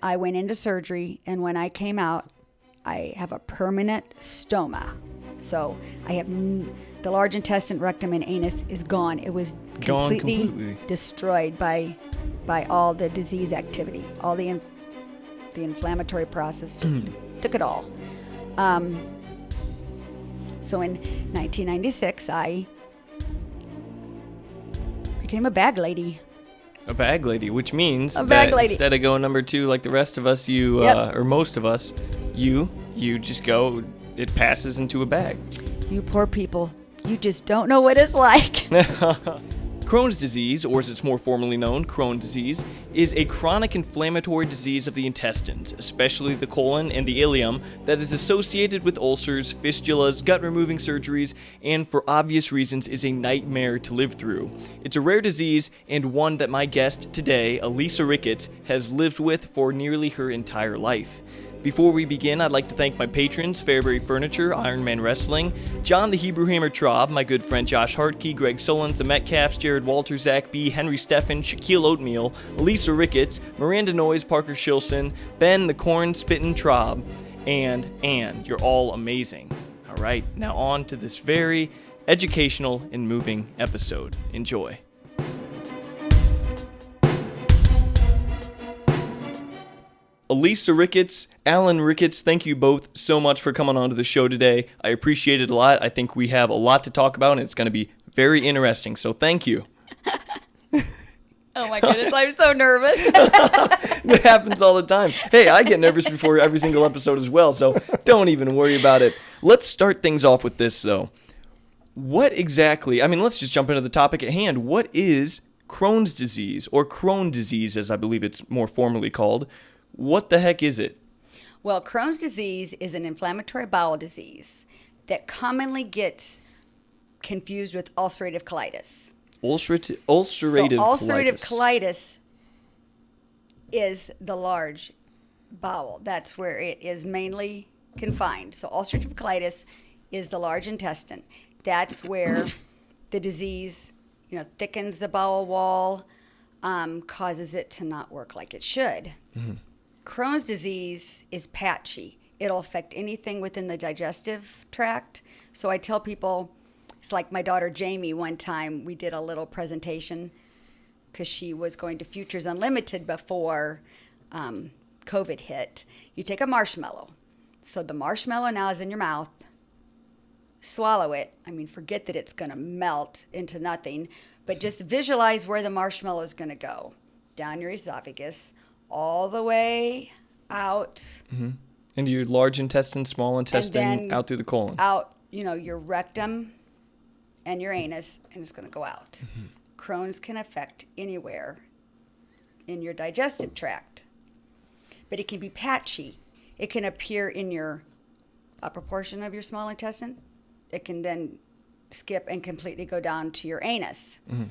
I went into surgery, and when I came out, I have a permanent stoma. So I have the large intestine, rectum, and anus is gone. It was completely destroyed by all the disease activity. All the inflammatory process just took it all. So in 1996, I became a bag lady. A bag lady, which means that instead of going number 2 like the rest of us, you or most of us, you just go. It passes into a bag. You poor people, you just don't know what it's like. Crohn's disease, or as it's more formally known, Crohn disease, is a chronic inflammatory disease of the intestines, especially the colon and the ileum, that is associated with ulcers, fistulas, gut-removing surgeries, and for obvious reasons is a nightmare to live through. It's a rare disease and one that my guest today, Alisa Ricketts, has lived with for nearly her entire life. Before we begin, I'd like to thank my patrons, Fairbury Furniture, Ironman Wrestling, John the Hebrew Hammer Traub, my good friend Josh Hartkey, Greg Solons, the Metcalfs, Jared Walter, Zach B., Henry Steffen, Shaquille Oatmeal, Alisa Ricketts, Miranda Noyes, Parker Shilson, Ben the Corn Spittin' Traub, and Ann. You're all amazing. All right, now on to this very educational and moving episode. Enjoy. Alisa Ricketts, Alan Ricketts, thank you both so much for coming on to the show today. I appreciate it a lot. I think we have a lot to talk about, and it's going to be very interesting, so thank you. Oh my goodness, I'm so nervous. It happens all the time. Hey, I get nervous before every single episode as well, so don't even worry about it. Let's start things off with this, though. What exactly, let's just jump into the topic at hand. What is Crohn's disease, or Crohn disease, as I believe it's more formally called? What the heck is it? Well, Crohn's disease is an inflammatory bowel disease that commonly gets confused with ulcerative colitis. Ulcerative colitis is the large bowel. That's where it is mainly confined. So ulcerative colitis is the large intestine. That's where the disease, thickens the bowel wall, causes it to not work like it should. Mm-hmm. Crohn's disease is patchy. It'll affect anything within the digestive tract. So I tell people, it's like my daughter Jamie, one time we did a little presentation because she was going to Futures Unlimited before COVID hit. You take a marshmallow. So the marshmallow now is in your mouth. Swallow it. Forget that it's going to melt into nothing, but just visualize where the marshmallow is going to go. Down your esophagus, all the way out. Mm-hmm. Into your large intestine, small intestine, out through the colon. Out, your rectum and your anus, and it's going to go out. Mm-hmm. Crohn's can affect anywhere in your digestive tract, but it can be patchy. It can appear in your upper portion of your small intestine. It can then skip and completely go down to your anus. Mm-hmm.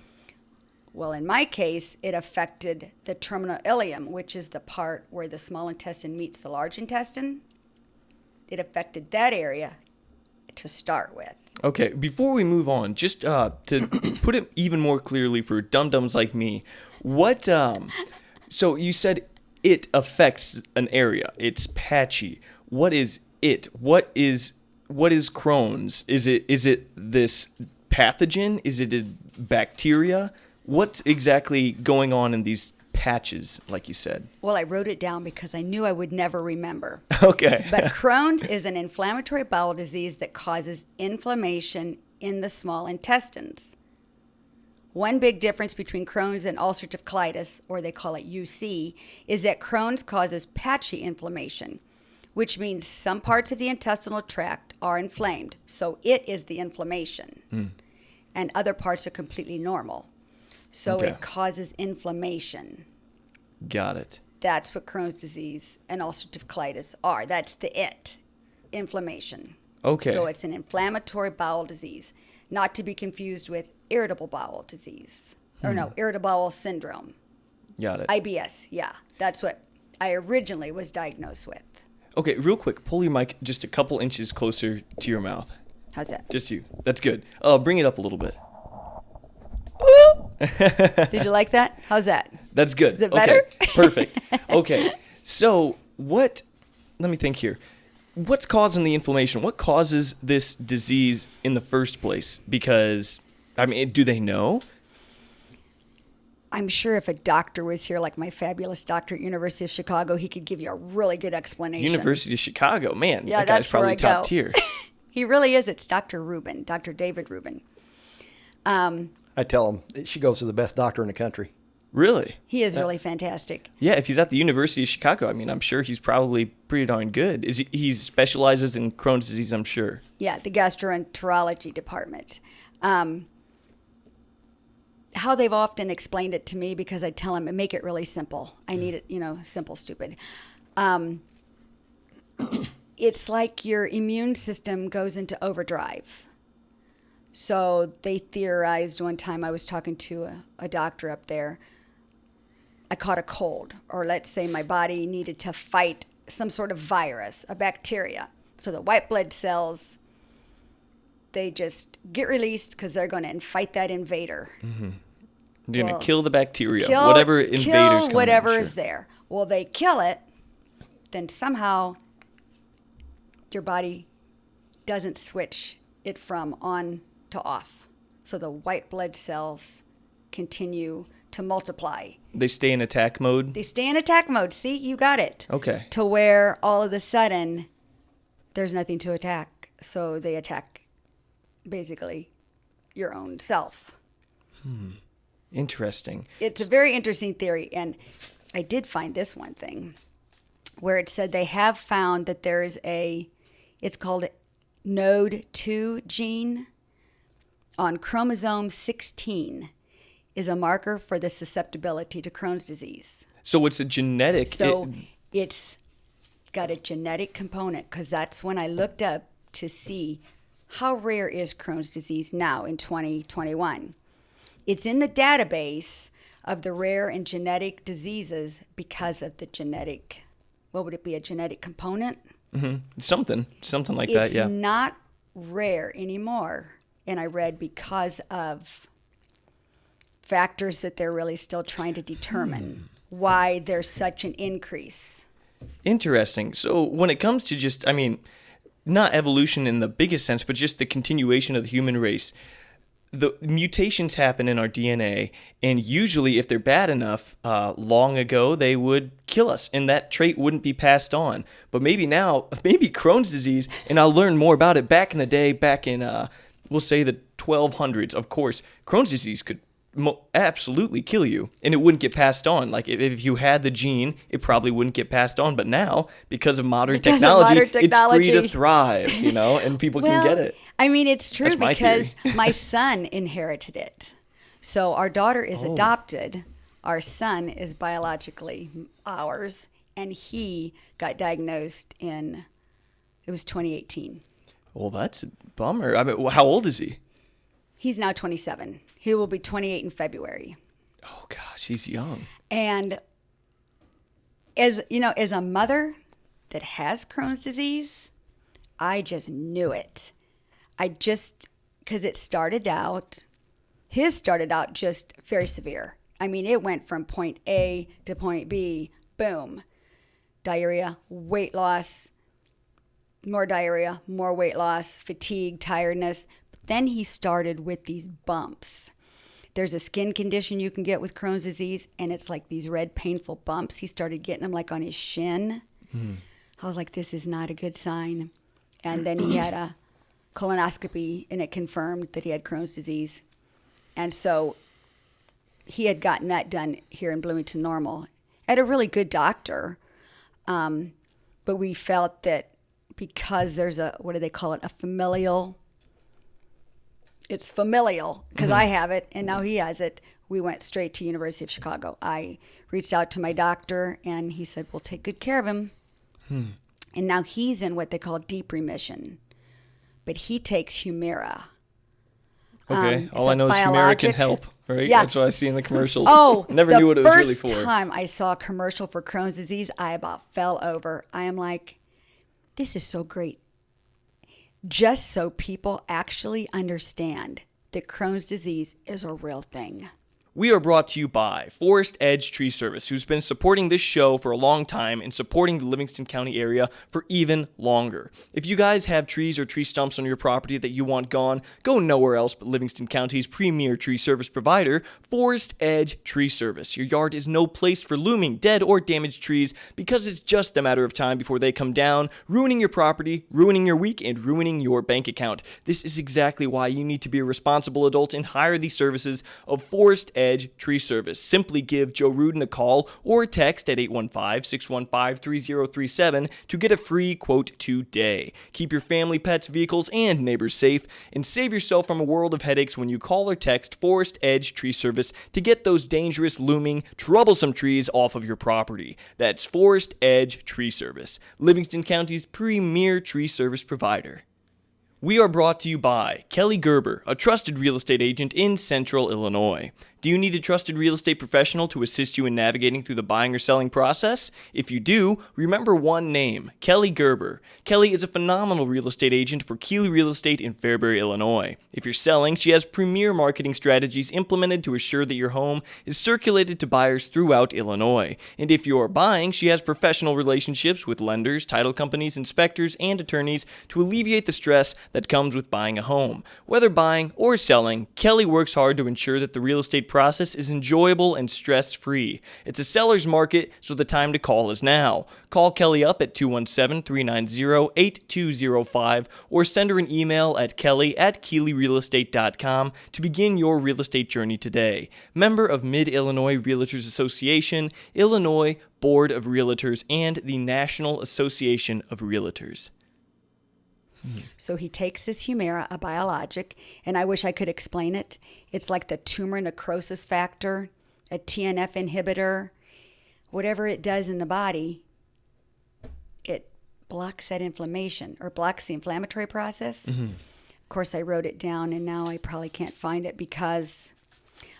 Well, in my case, it affected the terminal ileum, which is the part where the small intestine meets the large intestine. It affected that area to start with. Okay, before we move on, just to put it even more clearly for dum-dums like me, so you said it affects an area. It's patchy. What is it? What is Crohn's? Is it this pathogen? Is it a bacteria? What's exactly going on in these patches, like you said? Well, I wrote it down because I knew I would never remember. Okay. But Crohn's is an inflammatory bowel disease that causes inflammation in the small intestines. One big difference between Crohn's and ulcerative colitis, or they call it UC, is that Crohn's causes patchy inflammation, which means some parts of the intestinal tract are inflamed. So it is the inflammation. And other parts are completely normal. So It causes inflammation. Got it. That's what Crohn's disease and ulcerative colitis are. That's inflammation. Okay. So it's an inflammatory bowel disease, not to be confused with irritable bowel disease. Irritable bowel syndrome. Got it. IBS, yeah. That's what I originally was diagnosed with. Okay, real quick, pull your mic just a couple inches closer to your mouth. How's that? Just you. That's good. Bring it up a little bit. Did you like that? How's that? That's good. Is it better? Okay, perfect. Okay, So let me think here. What's causing the inflammation? What causes this disease in the first place? Because, I mean, do they know? I'm sure if a doctor was here, like my fabulous doctor at University of Chicago, he could give you a really good explanation. University of Chicago, man, Yeah, that guy's that's where probably I top go. tier. He really is. It's Dr. Rubin, Dr. David Rubin. I tell him she goes to the best doctor in the country. Really? He is really fantastic. Yeah, if he's at the University of Chicago, I mean, I'm sure he's probably pretty darn good. He specializes in Crohn's disease, I'm sure. Yeah, the gastroenterology department. How they've often explained it to me, because I tell them, make it really simple. I need it, simple, stupid. It's like your immune system goes into overdrive. So they theorized one time, I was talking to a doctor up there. I caught a cold, or let's say my body needed to fight some sort of virus, a bacteria. So the white blood cells, they just get released because they're going to fight that invader. Mm-hmm. You're going to kill the bacteria, kill whatever invaders come whatever in, is there. Well, they kill it, then somehow your body doesn't switch it from on to off. So the white blood cells continue to multiply. They stay in attack mode? They stay in attack mode. See, you got it. Okay. To where all of a sudden there's nothing to attack. So they attack basically your own self. Interesting. It's a very interesting theory. And I did find this one thing where it said they have found that there is it's called Node 2 gene on chromosome 16 is a marker for the susceptibility to Crohn's disease. So it's a genetic... So it's got a genetic component, because that's when I looked up to see how rare is Crohn's disease now in 2021. It's in the database of the rare and genetic diseases because of the genetic, what would it be, a genetic component? Mm-hmm. Something like that, yeah. It's not rare anymore. And I read because of factors that they're really still trying to determine why there's such an increase. Interesting. So when it comes to just, I mean, not evolution in the biggest sense, but just the continuation of the human race, the mutations happen in our DNA, and usually if they're bad enough, long ago, they would kill us, and that trait wouldn't be passed on. But maybe now, maybe Crohn's disease, and I'll learn more about it back in the day, back in, we'll say the 1200s, of course, Crohn's disease could absolutely kill you, and it wouldn't get passed on. Like if you had the gene, it probably wouldn't get passed on. But now, because of modern technology, it's free to thrive, and people can get it. I mean, it's true That's my because theory. my son inherited it. So our daughter is adopted. Our son is biologically ours, and he got diagnosed it was 2018. Well, that's a bummer. I mean, how old is he? He's now 27. He will be 28 in February. Oh gosh, he's young. And as a mother that has Crohn's disease, I just knew it. Because his started out just very severe. I mean, it went from point A to point B, boom. Diarrhea, weight loss, more diarrhea, more weight loss, fatigue, tiredness. But then he started with these bumps. There's a skin condition you can get with Crohn's disease, and it's like these red, painful bumps. He started getting them like on his shin. I was like, this is not a good sign. And then he had a colonoscopy, and it confirmed that he had Crohn's disease. And so he had gotten that done here in Bloomington Normal at a really good doctor. But we felt that because there's what do they call it, it's familial, because I have it, and now he has it. We went straight to University of Chicago. I reached out to my doctor, and he said, we'll take good care of him. And now he's in what they call deep remission. But he takes Humira. Okay, all I know is Humira can help, right? Yeah. That's what I see in the commercials. Oh, Never knew what it was really for. The first time I saw a commercial for Crohn's disease, I about fell over. I am like, this is so great. Just so people actually understand that Crohn's disease is a real thing. We are brought to you by Forrest Edge Tree Service, who's been supporting this show for a long time and supporting the Livingston County area for even longer. If you guys have trees or tree stumps on your property that you want gone, go nowhere else but Livingston County's premier tree service provider, Forrest Edge Tree Service. Your yard is no place for looming, dead, or damaged trees because it's just a matter of time before they come down, ruining your property, ruining your week, and ruining your bank account. This is exactly why you need to be a responsible adult and hire the services of Forrest Edge Tree Service. Simply give Joe Rudin a call or a text at 815-615-3037 to get a free quote today. Keep your family, pets, vehicles, and neighbors safe, and save yourself from a world of headaches when you call or text Forrest Edge Tree Service to get those dangerous, looming, troublesome trees off of your property. That's Forrest Edge Tree Service, Livingston County's premier tree service provider. We are brought to you by Kelly Gerber, a trusted real estate agent in Central Illinois. Do you need a trusted real estate professional to assist you in navigating through the buying or selling process? If you do, remember one name, Kelly Gerber. Kelly is a phenomenal real estate agent for Keeley Real Estate in Fairbury, Illinois. If you're selling, she has premier marketing strategies implemented to assure that your home is circulated to buyers throughout Illinois. And if you're buying, she has professional relationships with lenders, title companies, inspectors, and attorneys to alleviate the stress that comes with buying a home. Whether buying or selling, Kelly works hard to ensure that the real estate process is enjoyable and stress-free. It's a seller's market, so the time to call is now. Call Kelly up at 217-390-8205 or send her an email at kelly@keeleyrealestate.com to begin your real estate journey today. Member of Mid-Illinois Realtors Association, Illinois Board of Realtors, and the National Association of Realtors. So he takes this Humira, a biologic, and I wish I could explain it. It's like the tumor necrosis factor, a TNF inhibitor. Whatever it does in the body, it blocks that inflammation or blocks the inflammatory process. Mm-hmm. Of course, I wrote it down, and now I probably can't find it because,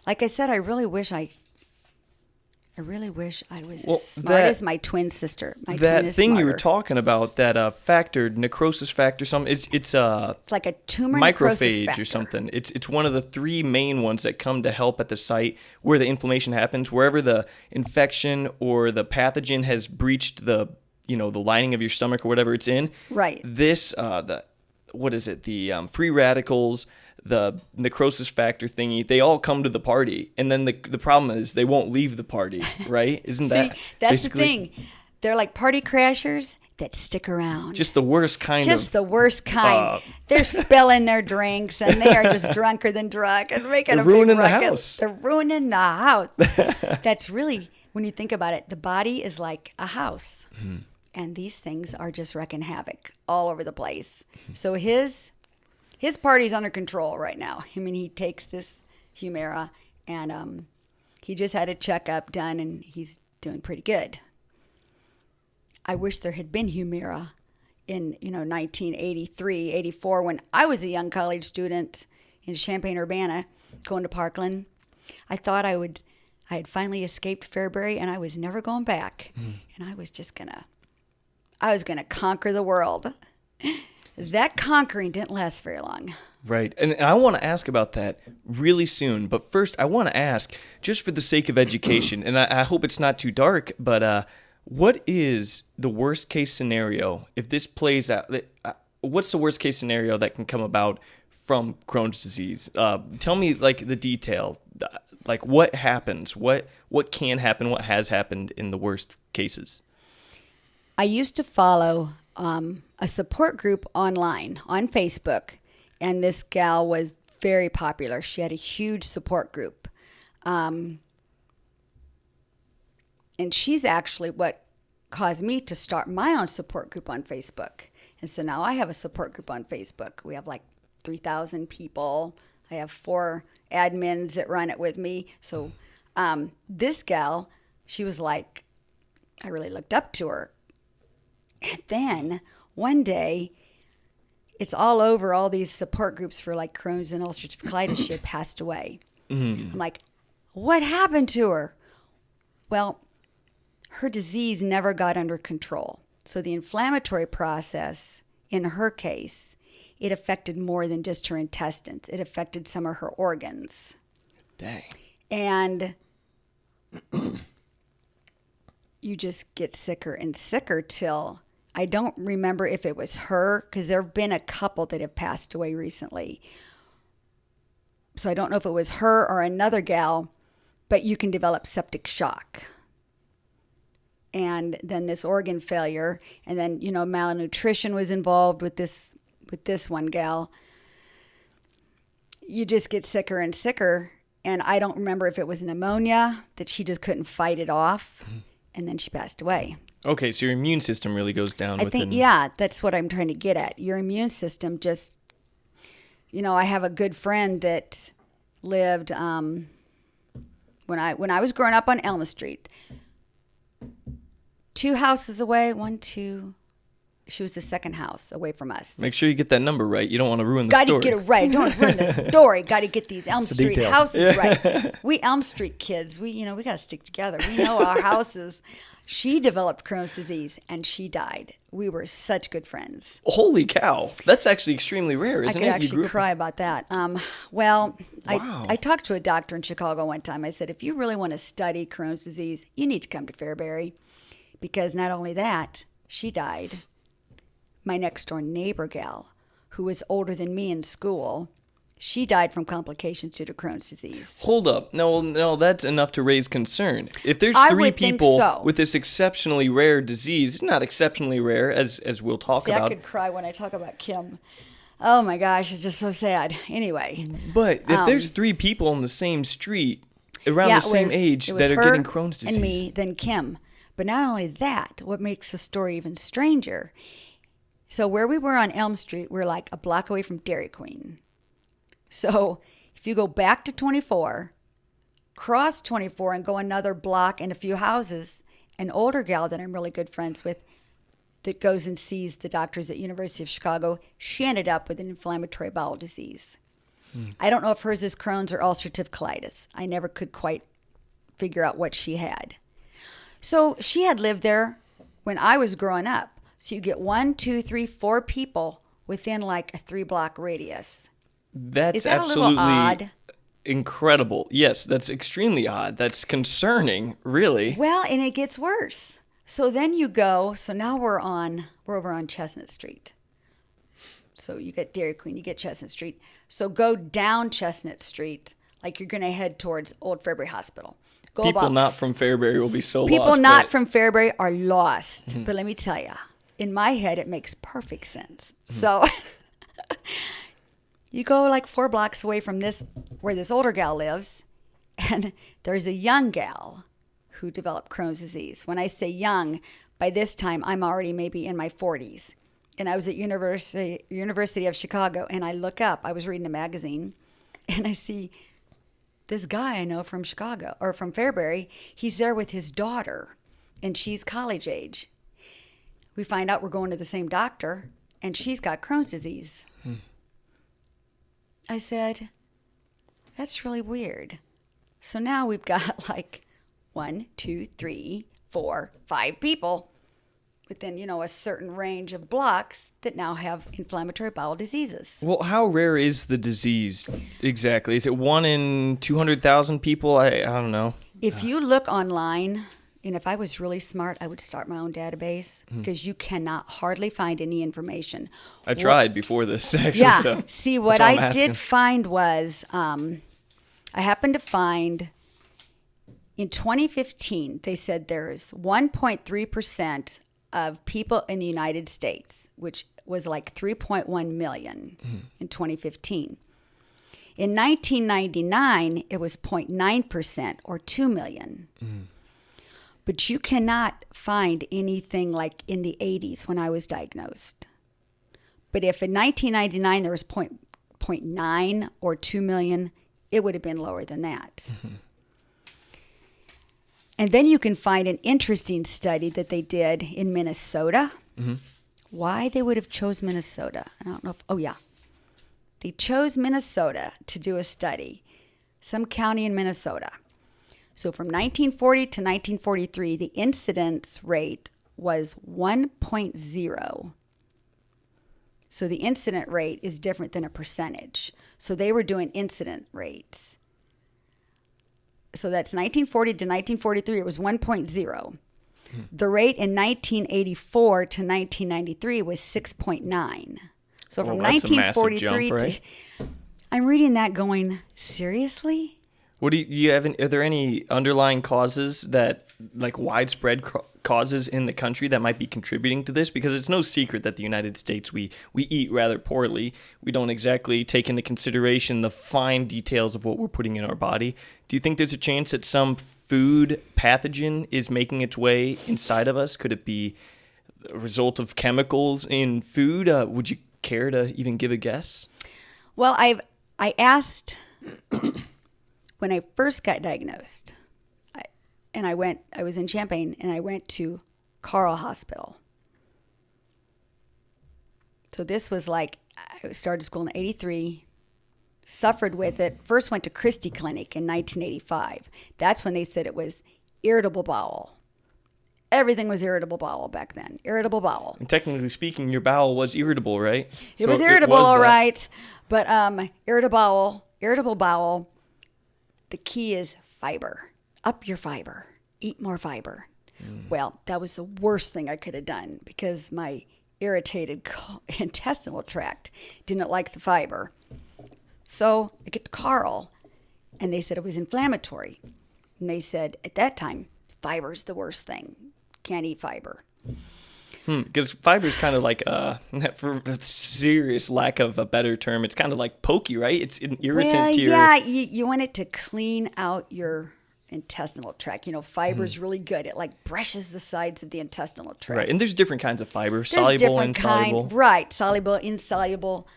like I said, I really wish I was as smart as my twin sister. That thing you were talking about, that factor, necrosis factor, it's like a tumor necrosis microphage factor or something. It's one of the three main ones that come to help at the site where the inflammation happens, wherever the infection or the pathogen has breached the lining of your stomach or whatever it's in. Right. This free radicals, the necrosis factor thingy, they all come to the party, and then the problem is they won't leave the party, right? Isn't that that's basically the thing? They're like party crashers that stick around. Just the worst kind. They're spilling their drinks, and they are just drunker than drunk and making a big ruckus. They're ruining the house. That's really, when you think about it, the body is like a house, and these things are just wreaking havoc all over the place. So his party's under control right now. I mean, he takes this Humira, and he just had a checkup done, and he's doing pretty good. I wish there had been Humira in 1983, 84, when I was a young college student in Champaign-Urbana, going to Parkland. I thought I had finally escaped Fairbury, and I was never going back. And I was gonna conquer the world. That conquering didn't last very long. Right. And I want to ask about that really soon. But first, I want to ask, just for the sake of education, and I hope it's not too dark, but what is the worst case scenario if this plays out? What's the worst case scenario that can come about from Crohn's disease? Tell me, the detail. What happens? What can happen? What has happened in the worst cases? I used to follow a support group online on Facebook, and this gal was very popular. She had a huge support group. And she's actually what caused me to start my own support group on Facebook. And so now I have a support group on Facebook. We have 3,000 people. I have 4 admins that run it with me. So this gal, she was I really looked up to her. And then one day, it's all over all these support groups for Crohn's and ulcerative colitis. She had passed away. Mm-hmm. I'm like, what happened to her? Well, her disease never got under control. So the inflammatory process, in her case, it affected more than just her intestines. It affected some of her organs. Dang. And you just get sicker and sicker till I don't remember if it was her, because there have been a couple that have passed away recently. So I don't know if it was her or another gal, but you can develop septic shock. And then this organ failure, and then, malnutrition was involved with this one gal. You just get sicker and sicker. And I don't remember if it was pneumonia that she just couldn't fight it off. And then she passed away. Okay, so your immune system really goes down. I think, yeah, that's what I'm trying to get at. Your immune system just, I have a good friend that lived, when I was growing up on Elm Street, 2 houses away, she was the second house away from us. Make sure you get that number right. You don't want to ruin the story. Got to get it right. Don't ruin the story. Got to get these Elm Street details. houses right. We Elm Street kids, we got to stick together. We know our houses. She developed Crohn's disease and she died. We were such good friends. Holy cow. That's actually extremely rare, isn't it? I could actually cry about that. Wow. I talked to a doctor in Chicago one time. I said, if you really want to study Crohn's disease, you need to come to Fairbury. Because not only that, she died. My next door neighbor gal, who was older than me in school, she died from complications due to Crohn's disease. Hold up. No, that's enough to raise concern. If there's I 3 would think people so. with this exceptionally rare disease, it's not exceptionally rare, as we'll talk See, about. I could cry when I talk about Kim. Oh my gosh, it's just so sad. Anyway. But if there's 3 people on the same street around the same age it was that are her getting Crohn's disease. and me, then Kim. But not only that, what makes the story even stranger, so where we were on Elm Street, we're like a block away from Dairy Queen. So if you go back to 24, cross 24 and go another block and a few houses, an older gal that I'm really good friends with that goes and sees the doctors at University of Chicago, she ended up with an inflammatory bowel disease. I don't know if hers is Crohn's or ulcerative colitis. I never could quite figure out what she had. So she had lived there when I was growing up. So you get 1, 2, 3, 4 people within like a 3-block radius. That's Is that absolutely a little odd? Incredible. Yes, that's extremely odd. That's concerning, really. Well, and it gets worse. So then you go, so now we're over on Chestnut Street. So you get Dairy Queen, you get Chestnut Street. So go down Chestnut Street, like you're going to head towards Old Fairbury Hospital. People not from Fairbury will be so lost. People not from Fairbury are lost. But let me tell you, in my head, it makes perfect sense. So you go like 4 blocks away from where this older gal lives, and there's a young gal who developed Crohn's disease. When I say young, by this time, I'm already maybe in my 40s. And I was at University of Chicago, and I look up. I was reading a magazine, and I see this guy I know from Chicago, or from Fairbury. He's there with his daughter, and she's college age. We find out we're going to the same doctor, and she's got Crohn's disease. I said, that's really weird. So now we've got like 1, 2, 3, 4, 5 people within, a certain range of blocks that now have inflammatory bowel diseases. Well, how rare is the disease exactly? Is it 1 in 200,000 people? I don't know. If you look online, and if I was really smart, I would start my own database because you cannot hardly find any information. I tried before this, actually. Yeah. So See, what that's all I'm I asking. did find was I happened to find in 2015, they said there's 1.3% of people in the United States, which was like 3.1 million in 2015. In 1999, it was 0.9% or 2 million. But you cannot find anything like in the 80s when I was diagnosed. But if in 1999 there was 0.9 or 2 million, it would have been lower than that. And then you can find an interesting study that they did in Minnesota. Why they would have chose Minnesota, I don't know if, they chose Minnesota to do a study, some county in Minnesota. So from 1940 to 1943, the incidence rate was 1.0. So the incident rate is different than a percentage. So they were doing incident rates. So that's 1940 to 1943. It was 1.0. The rate in 1984 to 1993 was 6.9. So from that's a massive 1943 jump, right? to, I'm reading that going, seriously? What do you have? Are there any underlying causes that, like widespread causes in the country that might be contributing to this? Because it's no secret that the United States, we eat rather poorly. We don't exactly take into consideration the fine details of what we're putting in our body. Do you think there's a chance that some food pathogen is making its way inside of us? Could it be a result of chemicals in food? Would you care to even give a guess? Well, I asked when I first got diagnosed, I was in Champaign, and I went to Carl Hospital. So this was like, I started school in 83, suffered with it. First went to Christie Clinic in 1985. That's when they said it was irritable bowel. Everything was irritable bowel back then. Irritable bowel. And technically speaking, your bowel was irritable, right? It was irritable, all right. But irritable bowel, the key is fiber. Up your fiber. Eat more fiber. Well, that was the worst thing I could have done because my irritated intestinal tract didn't like the fiber. So I get to Carl, and they said it was inflammatory. And they said, at that time, fiber's the worst thing. Can't eat fiber. Because fiber is kind of like, for a serious lack of a better term, it's kind of like pokey, right? It's an irritant to your... Yeah, you want it to clean out your intestinal tract. Fiber's really good. It like brushes the sides of the intestinal tract. Right, and there's different kinds of fiber, There's soluble, different insoluble. Right, soluble, insoluble.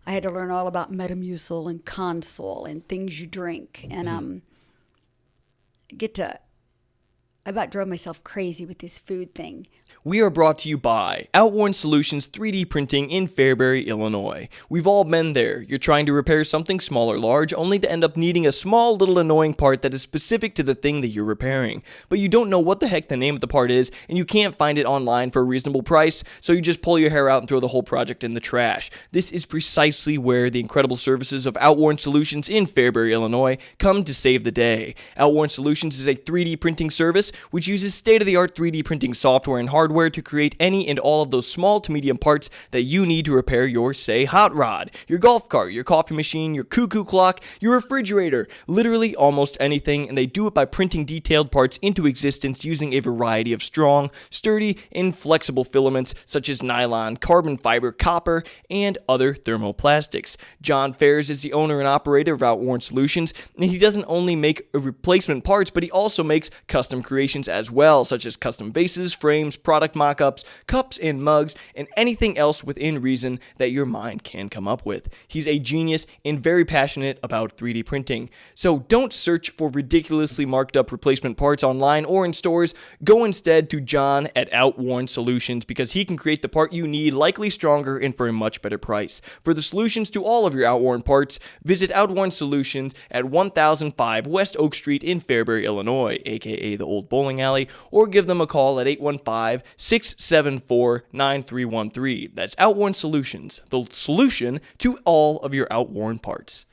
I had to learn all about Metamucil and Consol and things you drink. And I about drove myself crazy with this food thing. We are brought to you by Outworn Solutions 3D Printing in Fairbury, Illinois. We've all been there. You're trying to repair something small or large, only to end up needing a small little annoying part that is specific to the thing that you're repairing. But you don't know what the heck the name of the part is, and you can't find it online for a reasonable price, so you just pull your hair out and throw the whole project in the trash. This is precisely where the incredible services of Outworn Solutions in Fairbury, Illinois come to save the day. Outworn Solutions is a 3D printing service which uses state-of-the-art 3D printing software and hardware to create any and all of those small to medium parts that you need to repair your, say, hot rod, your golf cart, your coffee machine, your cuckoo clock, your refrigerator, literally almost anything, and they do it by printing detailed parts into existence using a variety of strong, sturdy, and flexible filaments such as nylon, carbon fiber, copper, and other thermoplastics. John Fairs is the owner and operator of Outworn Solutions, and he doesn't only make replacement parts, but he also makes custom creations as well, such as custom vases, frames, product mock-ups, cups and mugs, and anything else within reason that your mind can come up with. He's a genius and very passionate about 3D printing. So don't search for ridiculously marked up replacement parts online or in stores. Go instead to John at Outworn Solutions because he can create the part you need, likely stronger and for a much better price. For the solutions to all of your Outworn parts, visit Outworn Solutions at 1005 West Oak Street in Fairbury, Illinois, aka the Old Bowling Alley, or give them a call at 815-674-9313. That's Outworn Solutions, the solution to all of your Outworn parts.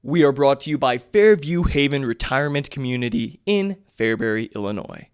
We are brought to you by Fairview Haven Retirement Community in Fairbury, Illinois.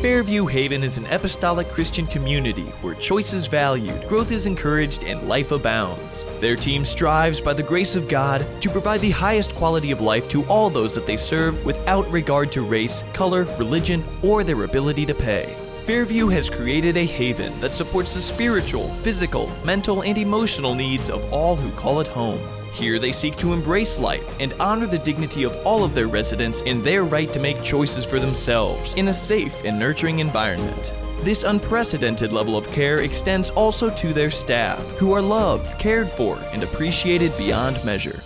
Fairview Haven is an apostolic Christian community where choice is valued, growth is encouraged, and life abounds. Their team strives by the grace of God to provide the highest quality of life to all those that they serve without regard to race, color, religion, or their ability to pay. Fairview has created a haven that supports the spiritual, physical, mental, and emotional needs of all who call it home. Here they seek to embrace life and honor the dignity of all of their residents and their right to make choices for themselves in a safe and nurturing environment. This unprecedented level of care extends also to their staff, who are loved, cared for, and appreciated beyond measure.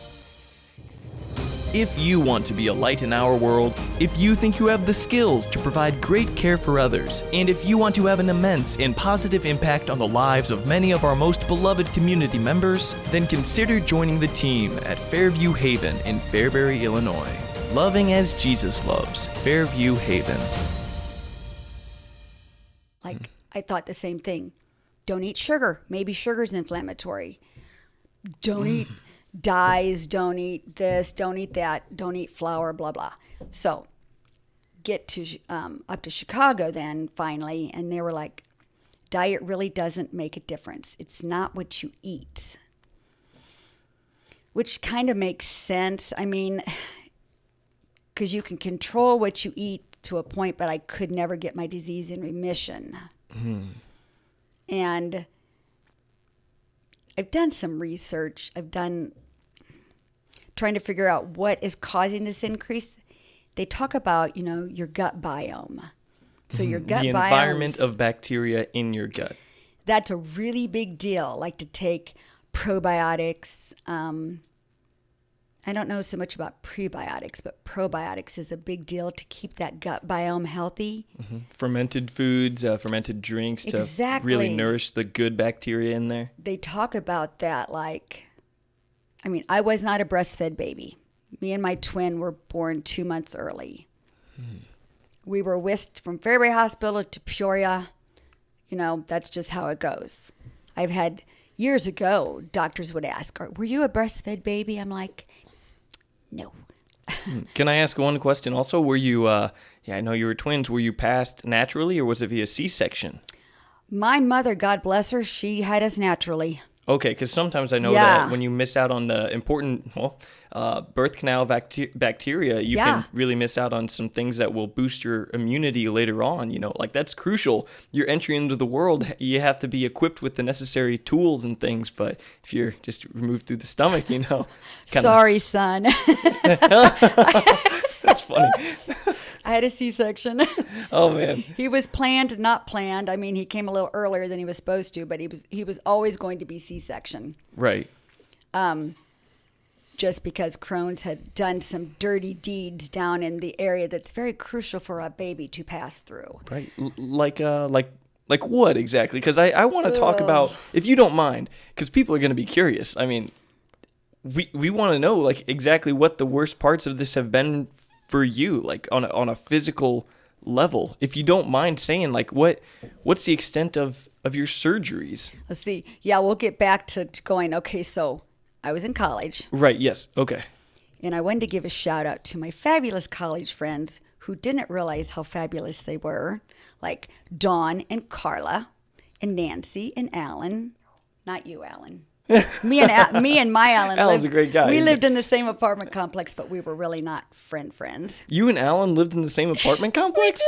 If you want to be a light in our world, if you think you have the skills to provide great care for others, and if you want to have an immense and positive impact on the lives of many of our most beloved community members, then consider joining the team at Fairview Haven in Fairbury, Illinois. Loving as Jesus loves, Fairview Haven. I thought the same thing. Don't eat sugar. Maybe sugar's inflammatory. Don't dyes, don't eat this, don't eat that, don't eat flour, blah, blah. So get to up to Chicago then finally, and they were like, diet really doesn't make a difference. It's not what you eat. Which kind of makes sense. I mean, because you can control what you eat to a point, but I could never get my disease in remission. And I've done some research. Trying to figure out what is causing this increase. They talk about, your gut biome. So your gut biome. The environment of bacteria in your gut. That's a really big deal. Like to take probiotics. I don't know so much about prebiotics, but probiotics is a big deal to keep that gut biome healthy. Fermented foods, fermented drinks to really nourish the good bacteria in there. They talk about that I was not a breastfed baby. Me and my twin were born 2 months early. We were whisked from Fairbury Hospital to Peoria. That's just how it goes. I've had, years ago, doctors would ask, were you a breastfed baby? I'm like, no. Can I ask one question also? Were you, I know you were twins, were you passed naturally or was it via C-section? My mother, God bless her, she had us naturally. Okay, because sometimes I know that when you miss out on the important, birth canal bacteria, you can really miss out on some things that will boost your immunity later on. That's crucial. You're entering into the world. You have to be equipped with the necessary tools and things. But if you're just removed through the stomach, Sorry, son. That's funny. I had a C-section. Oh, man. He was planned, not planned. I mean, he came a little earlier than he was supposed to, but he was always going to be C-section. Right. Just because Crohn's had done some dirty deeds down in the area that's very crucial for a baby to pass through. Right. Like what exactly? Because I want to talk about, if you don't mind, because people are going to be curious. I mean, we want to know exactly what the worst parts of this have been for you, on a physical level. If you don't mind saying, what's the extent of your surgeries? Let's see. Yeah, we'll get back to going. Okay, so I was in college. Right, yes, okay. And I wanted to give a shout out to my fabulous college friends who didn't realize how fabulous they were, like Dawn and Carla and Nancy and Alan. Not you, Alan. Me and my Alan. Alan's a great guy. We lived in the same apartment complex, but we were really not friends. You and Alan lived in the same apartment complex?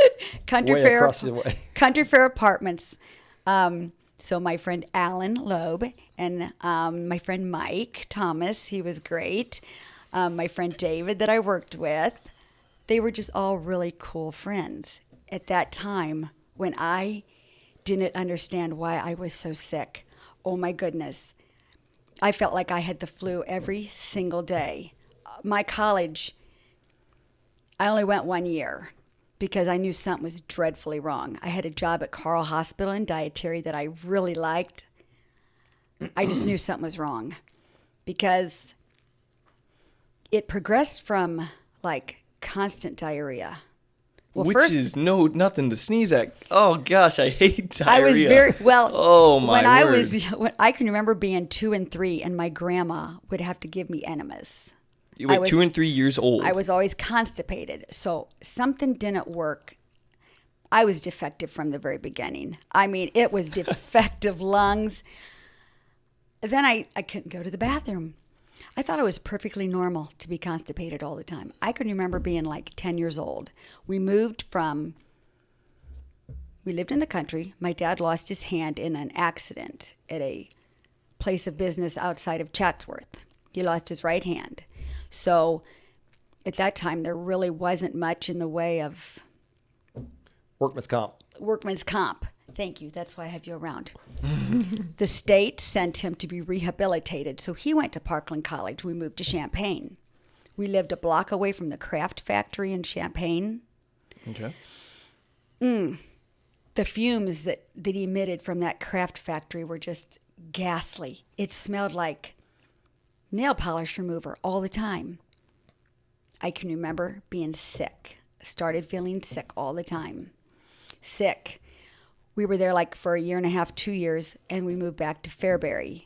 Country Fair Apartments. So my friend Alan Loeb and my friend Mike Thomas, he was great. My friend David that I worked with, they were just all really cool friends at that time when I didn't understand why I was so sick. Oh my goodness. I felt like I had the flu every single day. My college, I only went 1 year because I knew something was dreadfully wrong. I had a job at Carl Hospital in dietary that I really liked. I just knew something was wrong because it progressed from constant diarrha. Well, which is nothing to sneeze at. Oh gosh, I hate diarrhea. I was very Oh my word. When I can remember being 2 and 3, and my grandma would have to give me enemas. You were 2 and 3 years old. I was always constipated, so something didn't work. I was defective from the very beginning. I mean, it was defective lungs. Then I couldn't go to the bathroom. I thought it was perfectly normal to be constipated all the time. I can remember being 10 years old. We lived in the country. My dad lost his hand in an accident at a place of business outside of Chatsworth. He lost his right hand. So at that time, there really wasn't much in the way of Workman's comp. Thank you. That's why I have you around. The state sent him to be rehabilitated. So he went to Parkland College. We moved to Champaign. We lived a block away from the Kraft factory in Champaign. Okay. The fumes that emitted from that Kraft factory were just ghastly. It smelled like nail polish remover all the time. I can remember being sick. Started feeling sick all the time. Sick. We were there for a year and a half, 2 years, and we moved back to Fairbury.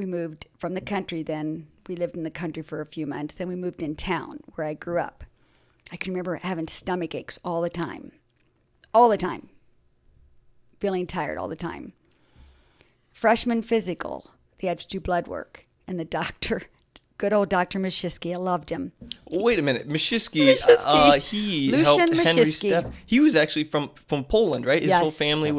we moved from the country then. We lived in the country for a few months. Then we moved in town where I grew up. I can remember having stomach aches all the time. All the time. Feeling tired all the time. Freshman physical. They had to do blood work. And the doctor, good old Dr. Mishiski, I loved him. Wait a minute. Mishiski, he Lucian helped Henry Mishiski. He was actually from Poland, right? His Yes. whole family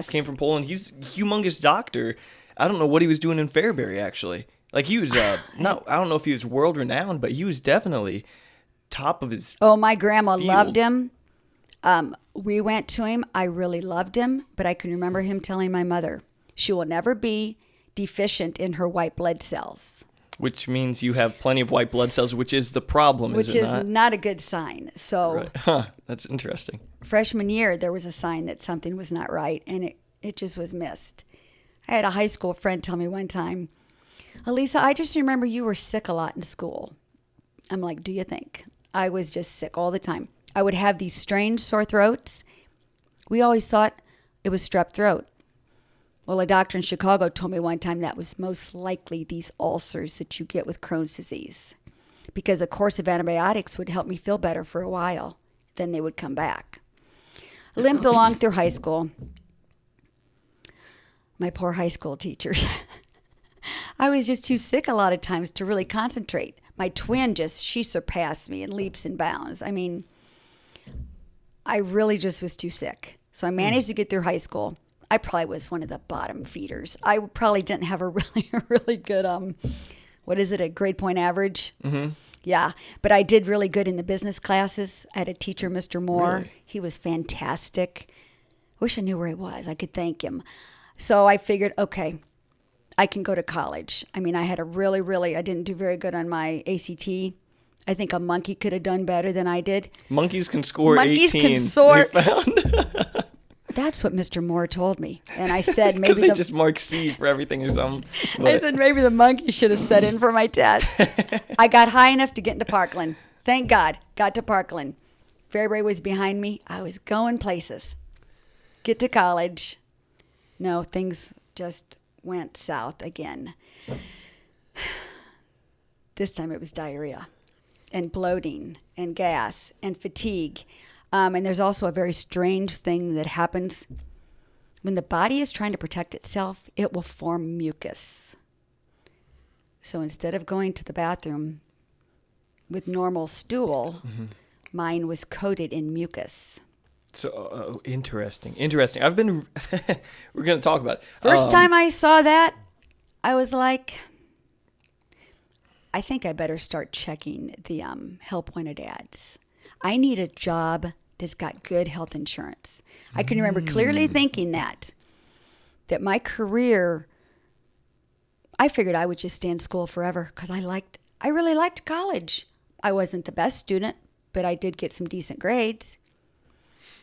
came from Poland. He's a humongous doctor. I don't know what he was doing in Fairbury, actually. Like, he was, I don't know if he was world-renowned, but he was definitely top of his Oh, my grandma field. loved him. We went to him. I really loved him, but I can remember him telling my mother, she will never be deficient in her white blood cells. Which means you have plenty of white blood cells, which is the problem, Which is it is not? not a good sign. So Right. Huh, that's interesting. freshman year, there was a sign that something was not right, and it just was missed. I had a high school friend tell me one time, Alisa, I just remember you were sick a lot in school. I'm like, do you think? I was just sick all the time. I would have these strange sore throats. We always thought it was strep throat. Well, a doctor in Chicago told me one time that was most likely these ulcers that you get with Crohn's disease, because a course of antibiotics would help me feel better for a while. Then they would come back. I limped along through high school. My poor high school teachers. I was just too sick a lot of times to really concentrate. My twin she surpassed me in leaps and bounds. I mean, I really just was too sick. So I managed to get through high school. I probably was one of the bottom feeders. I probably didn't have a really good, a grade point average? Mm-hmm. Yeah, but I did really good in the business classes. I had a teacher, Mr. Moore. Really? He was fantastic. Wish I knew where he was. I could thank him. So I figured, okay, I can go to college. I mean, I had I didn't do very good on my ACT. I think a monkey could have done better than I did. Monkeys can score Monkeys 18. can soar. We found. That's what Mr. Moore told me. And I said, Because maybe they just mark C for everything or something. I But said, maybe the monkey should have set in for my test. I got high enough to get into Parkland. Thank God. Got to Parkland. Fairbury was behind me. I was going places. Get to college. No, things just went south again. This time it was diarrhea and bloating and gas and fatigue. And there's also a very strange thing that happens when the body is trying to protect itself. It will form mucus. So instead of going to the bathroom with normal stool, mine was coated in mucus. so interesting. I've been. We're gonna talk about it. First time I saw that, I was like, I think I better start checking the help wanted ads. I need a job that's got good health insurance. I can remember clearly thinking that my career, I figured I would just stay in school forever because I really liked college. I wasn't the best student, but I did get some decent grades.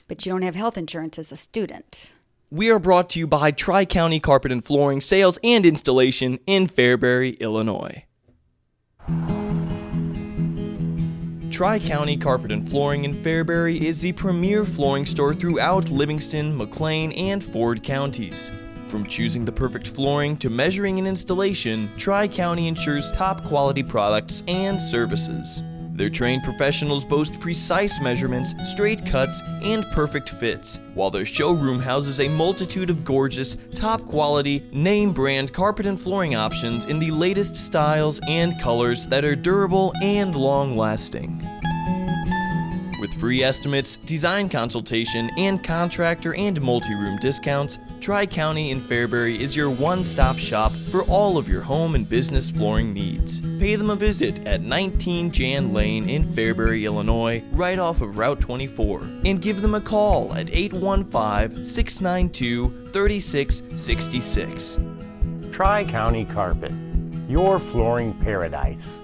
But you don't have health insurance as a student. We are brought to you by Tri-County Carpet and Flooring Sales and Installation in Fairbury, Illinois. Tri-County Carpet and Flooring in Fairbury is the premier flooring store throughout Livingston, McLean, and Ford counties. From choosing the perfect flooring to measuring and installation, Tri-County ensures top quality products and services. Their trained professionals boast precise measurements, straight cuts, and perfect fits, while their showroom houses a multitude of gorgeous, top-quality, name-brand carpet and flooring options in the latest styles and colors that are durable and long-lasting. With free estimates, design consultation, and contractor and multi-room discounts, Tri-County in Fairbury is your one-stop shop for all of your home and business flooring needs. Pay them a visit at 19 Jan Lane in Fairbury, Illinois, right off of Route 24, and give them a call at 815-692-3666. Tri-County Carpet, your flooring paradise.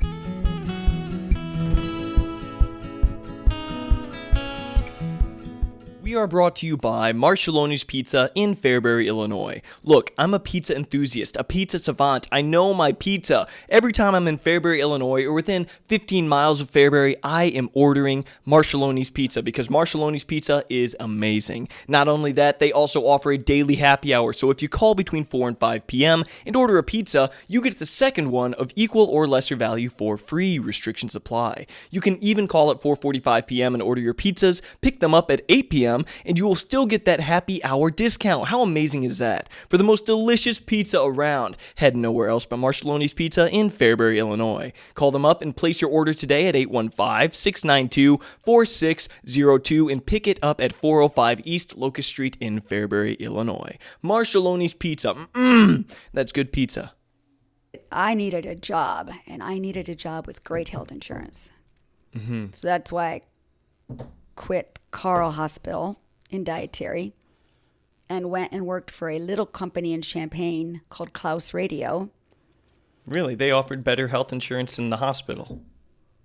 We We are brought to you by Marshallone's Pizza in Fairbury, Illinois. Look, I'm a pizza enthusiast, a pizza savant. I know my pizza. Every time I'm in Fairbury, Illinois, or within 15 miles of Fairbury, I am ordering Marshallone's Pizza because Marshallone's Pizza is amazing. Not only that, they also offer a daily happy hour. So if you call between 4 and 5 p.m. and order a pizza, you get the second one of equal or lesser value for free. Restrictions apply. You can even call at 4:45 p.m. and order your pizzas, pick them up at 8 p.m., and you will still get that happy hour discount. How amazing is that? For the most delicious pizza around, head nowhere else but Marshallone's Pizza in Fairbury, Illinois. Call them up and place your order today at 815-692-4602 and pick it up at 405 East Locust Street in Fairbury, Illinois. Marshallone's Pizza. That's good pizza. I needed a job, and I needed a job with great health insurance. So that's why I quit Carl Hospital in dietary and went and worked for a little company in Champaign called Klaus Radio. Really? They offered better health insurance in the hospital?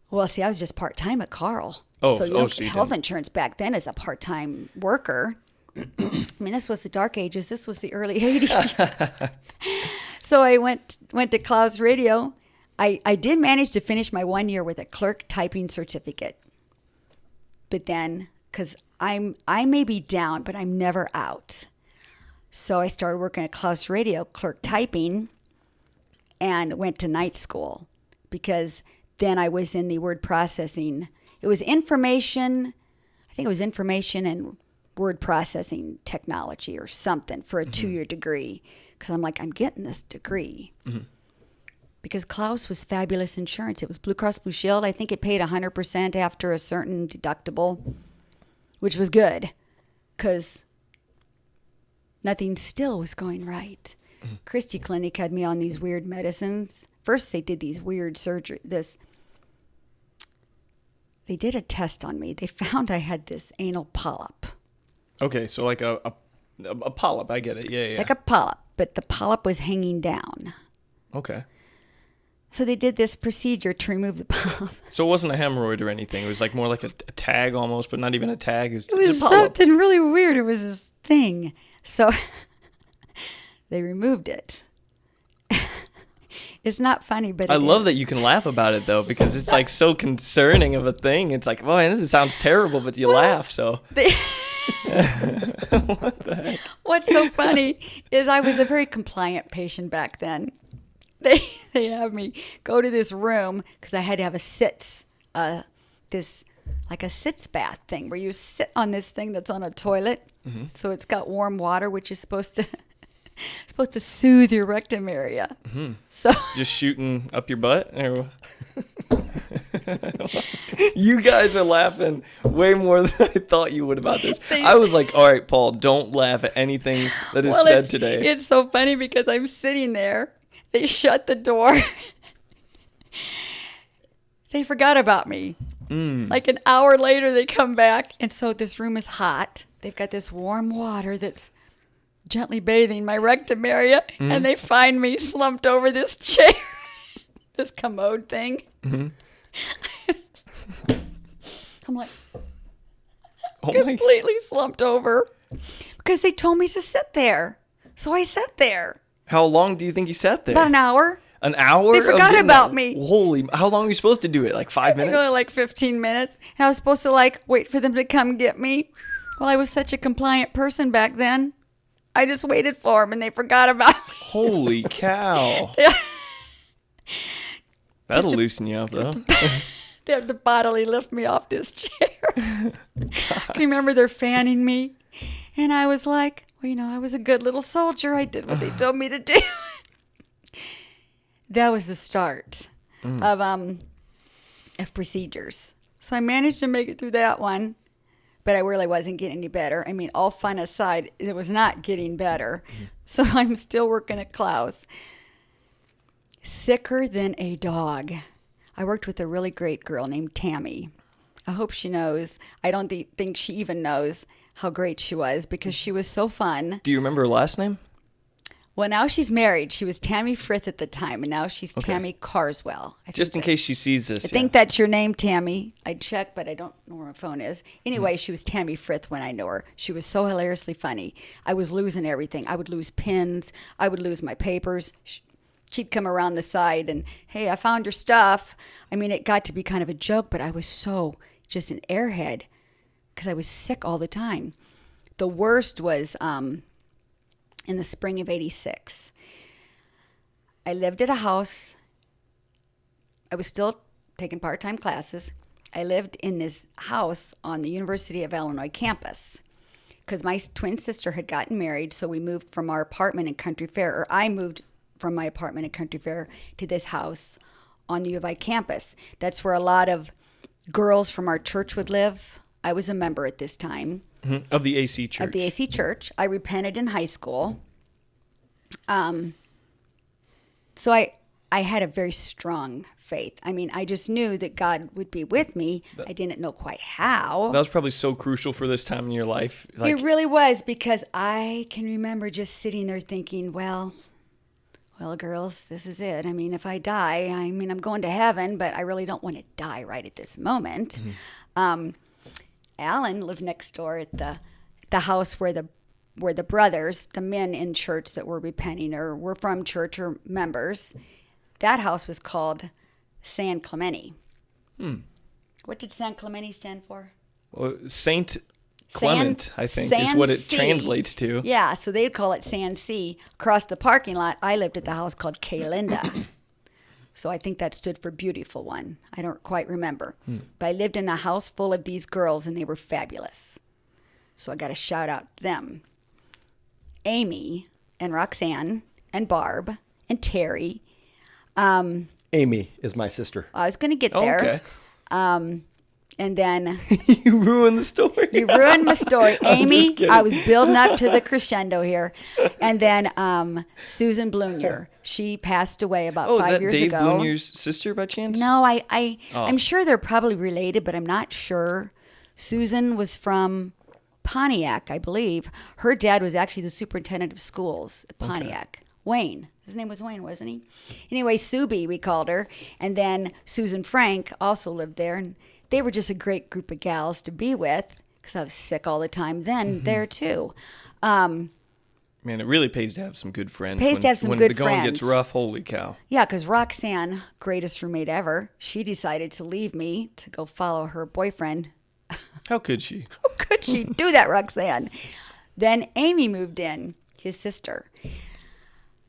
Well, see, I was just part-time at Carl. So you you health didn't. insurance back then as a part-time worker. I mean, this was the dark ages. This was the early 80s. So I went to Klaus Radio. I did manage to finish my 1 year with a clerk typing certificate. But then, because I may be down, but I'm never out. So I started working at Klaus Radio, clerk typing, and went to night school because then I was in the word processing. It was information and word processing technology or something for a 2-year degree. Because I'm like, I'm getting this degree. Because Klaus was fabulous insurance. It was Blue Cross Blue Shield. I think it paid 100% after a certain deductible, which was good because nothing still was going right. Christie Clinic had me on these weird medicines. First, they did these weird surgery. They did a test on me. They found I had this anal polyp. Okay, so like a polyp. I get it. Yeah. It's like a polyp, but the polyp was hanging down. Okay. So they did this procedure to remove the polyp. So it wasn't a hemorrhoid or anything. It was like more like a tag almost, but not even a tag. It was a polyp. something really weird. It was this thing. So they removed it. It's not funny, but I love that you can laugh about it though, because it's like so concerning of a thing. It's like, well, this sounds terrible, but you laugh. So what the heck? What's so funny is I was a very compliant patient back then. They have me go to this room because I had to have a sits bath thing where you sit on this thing that's on a toilet. So it's got warm water, which is supposed to soothe your rectum area. So Just shooting up your butt? Or... You guys are laughing way more than I thought you would about this. I was like, all right, Paul, don't laugh at anything that is said today. It's so funny because I'm sitting there. They shut the door. They forgot about me. Like an hour later, they come back. And so this room is hot. They've got this warm water that's gently bathing my rectum area. And they find me slumped over this chair, this commode thing. I'm like completely slumped over because they told me to sit there. So I sat there. How long do you think you sat there? About an hour. An hour? They forgot about me. Holy, how long were you supposed to do it? Like 5 minutes? Only like 15 minutes. And I was supposed to wait for them to come get me. Well, I was such a compliant person back then. I just waited for them and they forgot about me. Holy cow. That'll loosen you up though. They have to bodily lift me off this chair. Can you remember they're fanning me? And I was like, well, I was a good little soldier. I did what they told me to do. That was the start of procedures. So I managed to make it through that one, but I really wasn't getting any better. I mean, all fun aside, it was not getting better. So I'm still working at Klaus. Sicker than a dog. I worked with a really great girl named Tammy. I hope she knows. I don't think she even knows how great she was because she was so fun. Do you remember her last name? Well, now she's married. She was Tammy Frith at the time, and now she's Tammy Carswell. Just in case she sees this. I think that's your name, Tammy. I'd check, but I don't know where my phone is. Anyway, she was Tammy Frith when I knew her. She was so hilariously funny. I was losing everything. I would lose pins. I would lose my papers. She'd come around the side and, hey, I found your stuff. I mean, it got to be kind of a joke, but I was so just an airhead because I was sick all the time. The worst was in the spring of '86. I lived at a house. I was still taking part-time classes. I lived in this house on the University of Illinois campus because my twin sister had gotten married, so we moved from our apartment in Country Fair, or I moved from my apartment in Country Fair to this house on the U of I campus. That's where a lot of girls from our church would live. I was a member at this time. Mm-hmm. Of the AC Church. Of the AC Church. I repented in high school. So I had a very strong faith. I mean, I just knew that God would be with me. I didn't know quite how. That was probably so crucial for this time in your life. It really was, because I can remember just sitting there thinking, well, girls, this is it. I mean, if I die, I'm going to heaven, but I really don't want to die right at this moment. Mm-hmm. Alan lived next door at the house where the brothers, the men in church that were repenting or were from church or members, that house was called San Clemente. What did San Clemente stand for? Well, Saint Clement, I think, is what it translates to. Yeah, so they'd call it San C. Across the parking lot, I lived at the house called Kalinda. So I think that stood for beautiful one. I don't quite remember. But I lived in a house full of these girls, and they were fabulous. So I got to shout out them. Amy and Roxanne and Barb and Terry. Amy is my sister. I was going to get there. Okay. And then You ruined the story. you ruined my story. Amy, just kidding. I was building up to the crescendo here. And then Susan Blunier. She passed away about 5 years Dave ago. Blunier's sister by chance? No, I'm sure they're probably related, but I'm not sure. Susan was from Pontiac, I believe. Her dad was actually the superintendent of schools at Pontiac. Wayne. His name was Wayne, wasn't he? Anyway, Subi, we called her. And then Susan Frank also lived there. And they were just a great group of gals to be with because I was sick all the time then there too. Man, it really pays to have some good friends. To have some when good the going friends. gets rough, holy cow. Yeah, because Roxanne, greatest roommate ever, she decided to leave me to go follow her boyfriend. How could she? How could she do that, Roxanne? Then Amy moved in, his sister.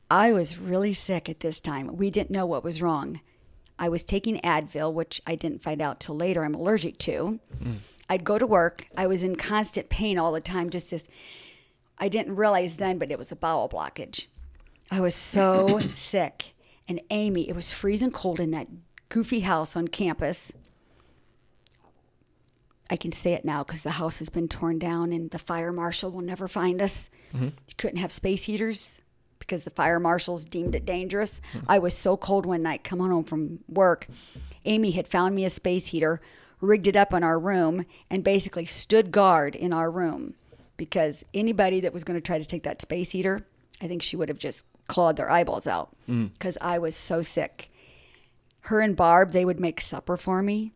I was really sick at this time. We didn't know what was wrong. I was taking Advil, which I didn't find out till later I'm allergic to. I'd go to work. I was in constant pain all the time. I didn't realize then, but it was a bowel blockage. I was so sick. And Amy, it was freezing cold in that goofy house on campus. I can say it now because the house has been torn down and the fire marshal will never find us. You couldn't have space heaters because the fire marshals deemed it dangerous. I was so cold one night coming home from work. Amy had found me a space heater, rigged it up in our room, and basically stood guard in our room because anybody that was going to try to take that space heater, I think she would have just clawed their eyeballs out because I was so sick. Her and Barb, they would make supper for me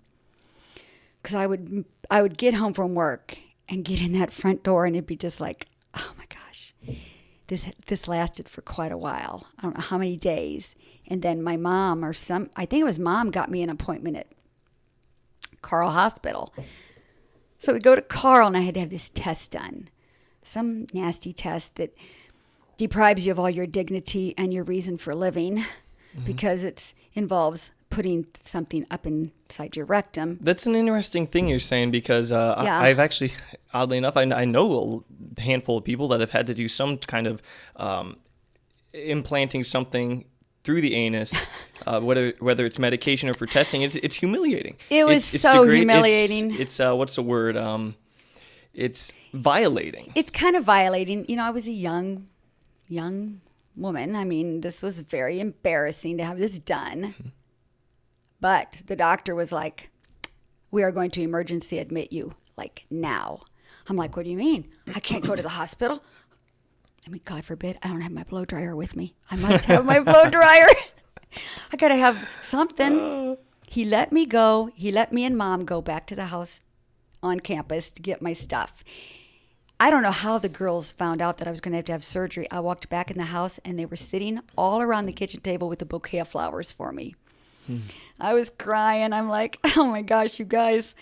because I would get home from work and get in that front door and it'd be just like, oh my gosh. This lasted for quite a while. I don't know how many days. And then my mom I think it was mom, got me an appointment at Carl Hospital. So we go to Carl and I had to have this test done. Some nasty test that deprives you of all your dignity and your reason for living because it involves putting something up inside your rectum. That's an interesting thing you're saying because I've actually, oddly enough, I know a handful of people that have had to do some kind of implanting something through the anus, whether it's medication or for testing. It's humiliating. It was humiliating. It's what's the word? It's violating. It's kind of violating. You know, I was a young woman. I mean, this was very embarrassing to have this done. But the doctor was like, we are going to emergency admit you, like now. I'm like, what do you mean? I can't go to the hospital? I mean, God forbid, I don't have my blow dryer with me. I must have my blow dryer. I got to have something. He let me go. He let me and Mom go back to the house on campus to get my stuff. I don't know how the girls found out that I was going to have surgery. I walked back in the house, and they were sitting all around the kitchen table with a bouquet of flowers for me. I was crying. I'm like, oh, my gosh, you guys.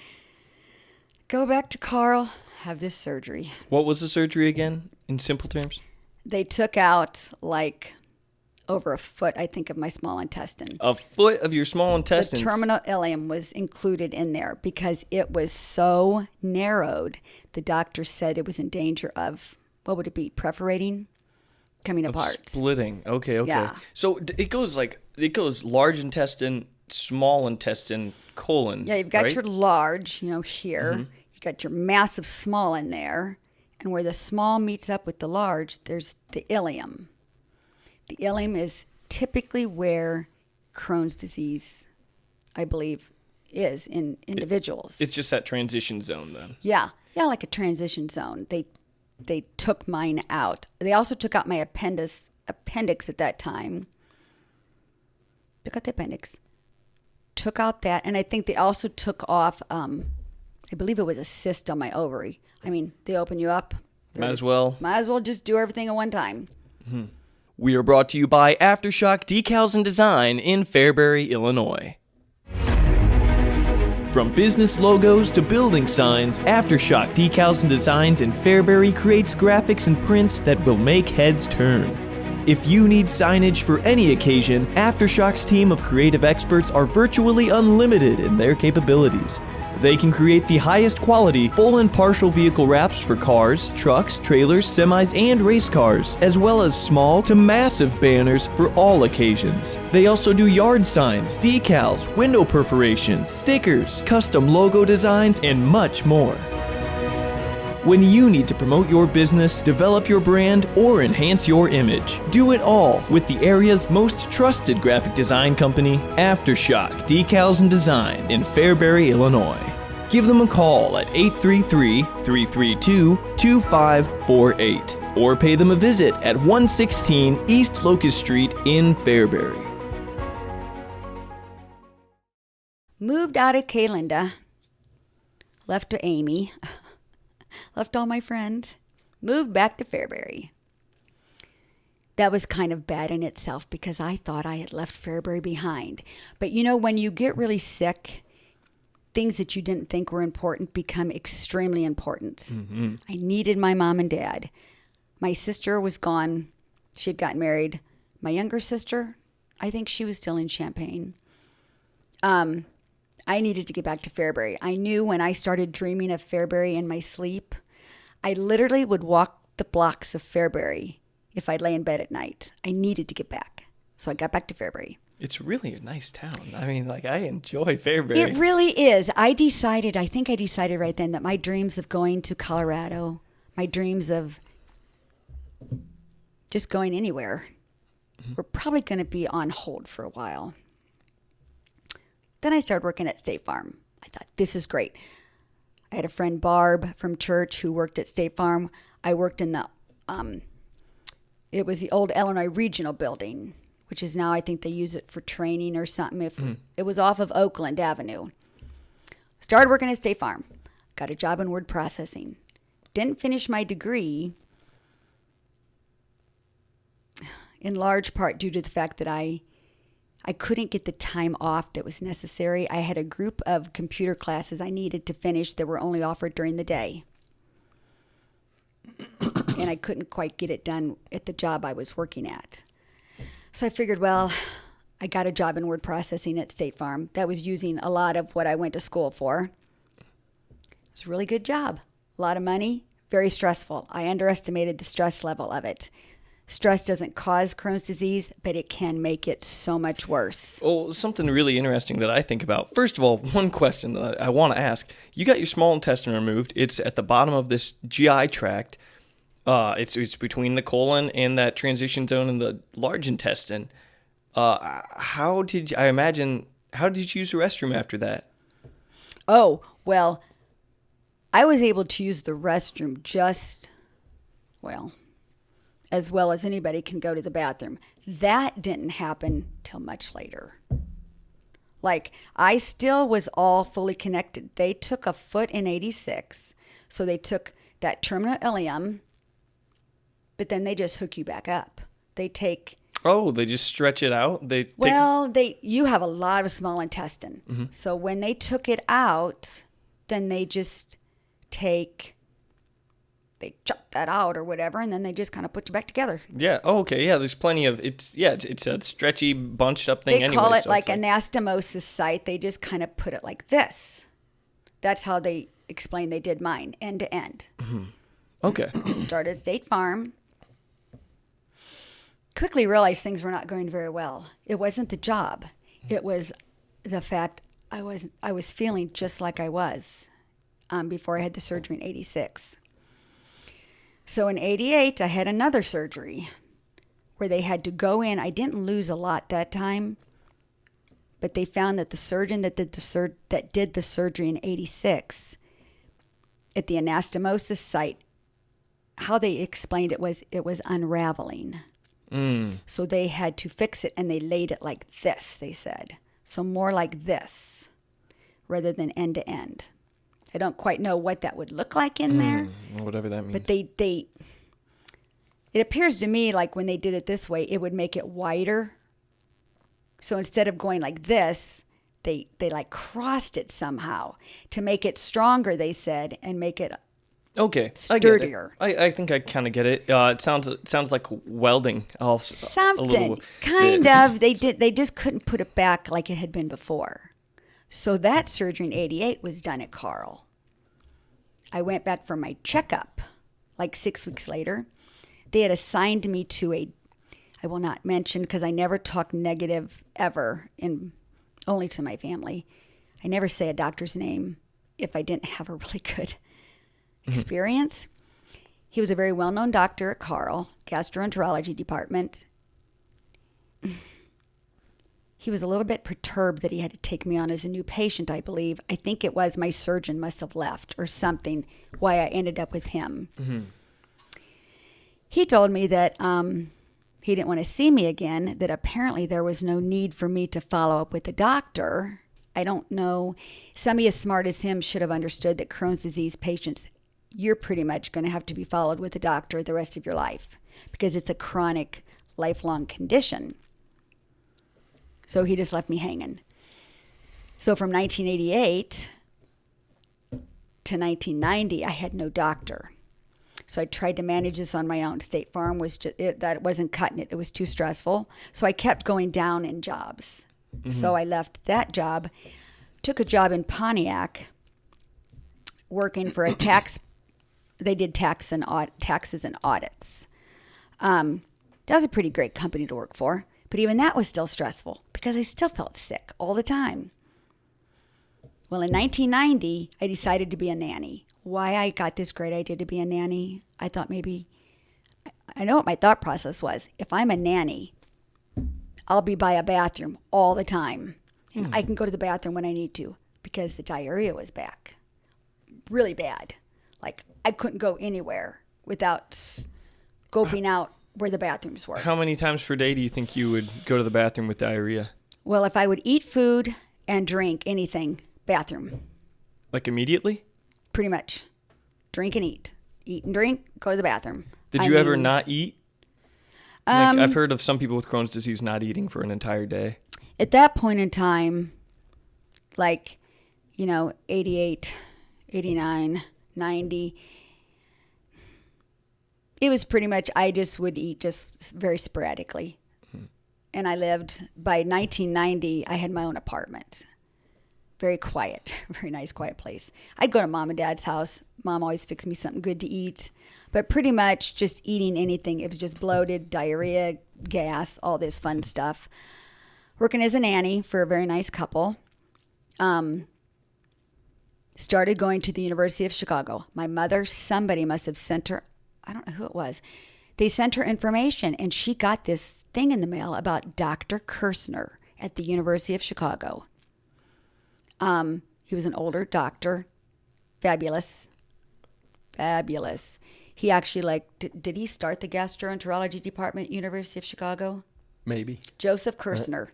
Go back to Carl, have this surgery. What was the surgery again, in simple terms? They took out, like, over a foot, I think, of my small intestine. A foot of your small intestines? The terminal ileum was included in there because it was so narrowed. The doctor said it was in danger of, what would it be, perforating? Coming apart. Splitting. Okay. Yeah. So it goes large intestine, small intestine, colon. Yeah, you've got right? your large, here. You've got your massive small in there. And where the small meets up with the large, there's the ileum. The ileum is typically where Crohn's disease, I believe, is in individuals. It's just that transition zone then. Yeah, like a transition zone. They took mine out. They also took out my appendix at that time. Took out the appendix. Took out that, and I think they also took off, I believe it was a cyst on my ovary. I mean, they open you up. Might as well just do everything at one time. We are brought to you by Aftershock Decals and Design in Fairbury, Illinois. From business logos to building signs, Aftershock Decals and Designs in Fairbury creates graphics and prints that will make heads turn. If you need signage for any occasion, Aftershock's team of creative experts are virtually unlimited in their capabilities. They can create the highest quality full and partial vehicle wraps for cars, trucks, trailers, semis, and race cars, as well as small to massive banners for all occasions. They also do yard signs, decals, window perforations, stickers, custom logo designs, and much more. When you need to promote your business, develop your brand, or enhance your image, do it all with the area's most trusted graphic design company, Aftershock Decals and Design in Fairbury, Illinois. Give them a call at 833-332-2548 or pay them a visit at 116 East Locust Street in Fairbury. Moved out of Kalinda, left to Amy, left all my friends, moved back to Fairbury. That was kind of bad in itself because I thought I had left Fairbury behind. But when you get really sick, things that you didn't think were important become extremely important. Mm-hmm. I needed my mom and dad. My sister was gone. She had gotten married. My younger sister, I think she was still in Champaign. I needed to get back to Fairbury. I knew when I started dreaming of Fairbury in my sleep, I literally would walk the blocks of Fairbury if I'd lay in bed at night. I needed to get back. So I got back to Fairbury. It's really a nice town. I mean, I enjoy Fairbury. It really is. I think I decided right then that my dreams of going to Colorado, my dreams of just going anywhere, were probably going to be on hold for a while. Then I started working at State Farm. I thought, this is great. I had a friend, Barb, from church who worked at State Farm. I worked in the, it was the old Illinois Regional Building, which is now, I think they use it for training or something. It was off of Oakland Avenue. Started working at State Farm. Got a job in word processing. Didn't finish my degree, in large part due to the fact that I couldn't get the time off that was necessary. I had a group of computer classes I needed to finish that were only offered during the day. And I couldn't quite get it done at the job I was working at. So I figured, well, I got a job in word processing at State Farm. That was using a lot of what I went to school for. It was a really good job. A lot of money, very stressful. I underestimated the stress level of it. Stress doesn't cause Crohn's disease, but it can make it so much worse. Well, something really interesting that I think about. First of all, one question that I want to ask. You got your small intestine removed. It's at the bottom of this GI tract. It's between the colon and that transition zone in the large intestine. How did you use the restroom after that? Oh, well, I was able to use the restroom as well as anybody can go to the bathroom. That didn't happen till much later. Like, I still was all fully connected. They took a foot in 86. So they took that terminal ileum, but then they just hook you back up. They take... Oh, they just stretch it out? You have a lot of small intestine. Mm-hmm. So when they took it out, then they just they chop that out or whatever, and then they just kind of put you back together. Yeah. Oh, okay. Yeah. There's plenty of it's a stretchy, bunched up thing. They call it like anastomosis site. They just kind of put it like this. That's how they explain they did mine, end to end. Mm-hmm. Okay. Started at State Farm. Quickly realized things were not going very well. It wasn't the job. It was the fact I was feeling just like I was before I had the surgery in 86. So in 88, I had another surgery where they had to go in. I didn't lose a lot that time, but they found that the surgeon that did the surgery in 86 at the anastomosis site, how they explained it was unraveling. So they had to fix it, and they laid it like this, they said. So more like this rather than end to end. I don't quite know what that would look like in there. Whatever that means. But it appears to me like when they did it this way, it would make it wider. So instead of going like this, they like crossed it somehow to make it stronger, they said, and make it sturdier. I think I kind of get it. It sounds like welding. Something kind of. They just couldn't put it back like it had been before. So that surgery in 88 was done at Carl. I went back for my checkup like 6 weeks later. They had assigned me to I will not mention because I never talk negative ever, only to my family. I never say a doctor's name if I didn't have a really good experience. He was a very well-known doctor at Carl, gastroenterology department. He was a little bit perturbed that he had to take me on as a new patient, I believe. I think it was my surgeon must have left or something, why I ended up with him. Mm-hmm. He told me that he didn't want to see me again, that apparently there was no need for me to follow up with the doctor. I don't know. Somebody as smart as him should have understood that Crohn's disease patients, you're pretty much going to have to be followed with a doctor the rest of your life because it's a chronic, lifelong condition. So he just left me hanging. So from 1988 to 1990, I had no doctor. So I tried to manage this on my own. State Farm was that wasn't cutting it. It was too stressful. So I kept going down in jobs. Mm-hmm. So I left that job, took a job in Pontiac, working for a tax. They did taxes and audits. That was a pretty great company to work for. But even that was still stressful because I still felt sick all the time. Well, in 1990, I decided to be a nanny. Why I got this great idea to be a nanny, I thought I know what my thought process was. If I'm a nanny, I'll be by a bathroom all the time. And I can go to the bathroom when I need to because the diarrhea was back. Really bad. Like, I couldn't go anywhere without scoping out where the bathrooms were. How many times per day do you think you would go to the bathroom with diarrhea? Well, if I would eat food and drink anything, bathroom. Like immediately? Pretty much. Drink and eat. Eat and drink, go to the bathroom. Did you ever not eat? Like, I've heard of some people with Crohn's disease not eating for an entire day. At that point in time, 88, 89, 90, it was pretty much, I just would eat just very sporadically. Mm-hmm. And I lived, by 1990, I had my own apartment. Very quiet, very nice, quiet place. I'd go to Mom and Dad's house. Mom always fixed me something good to eat. But pretty much just eating anything. It was just bloated, diarrhea, gas, all this fun stuff. Working as a nanny for a very nice couple. Started going to the University of Chicago. My mother, somebody must have sent her, I don't know who it was. They sent her information, and she got this thing in the mail about Dr. Kirsner at the University of Chicago. He was an older doctor. Fabulous. He actually did he start the gastroenterology department at University of Chicago? Maybe. Joseph Kirshner.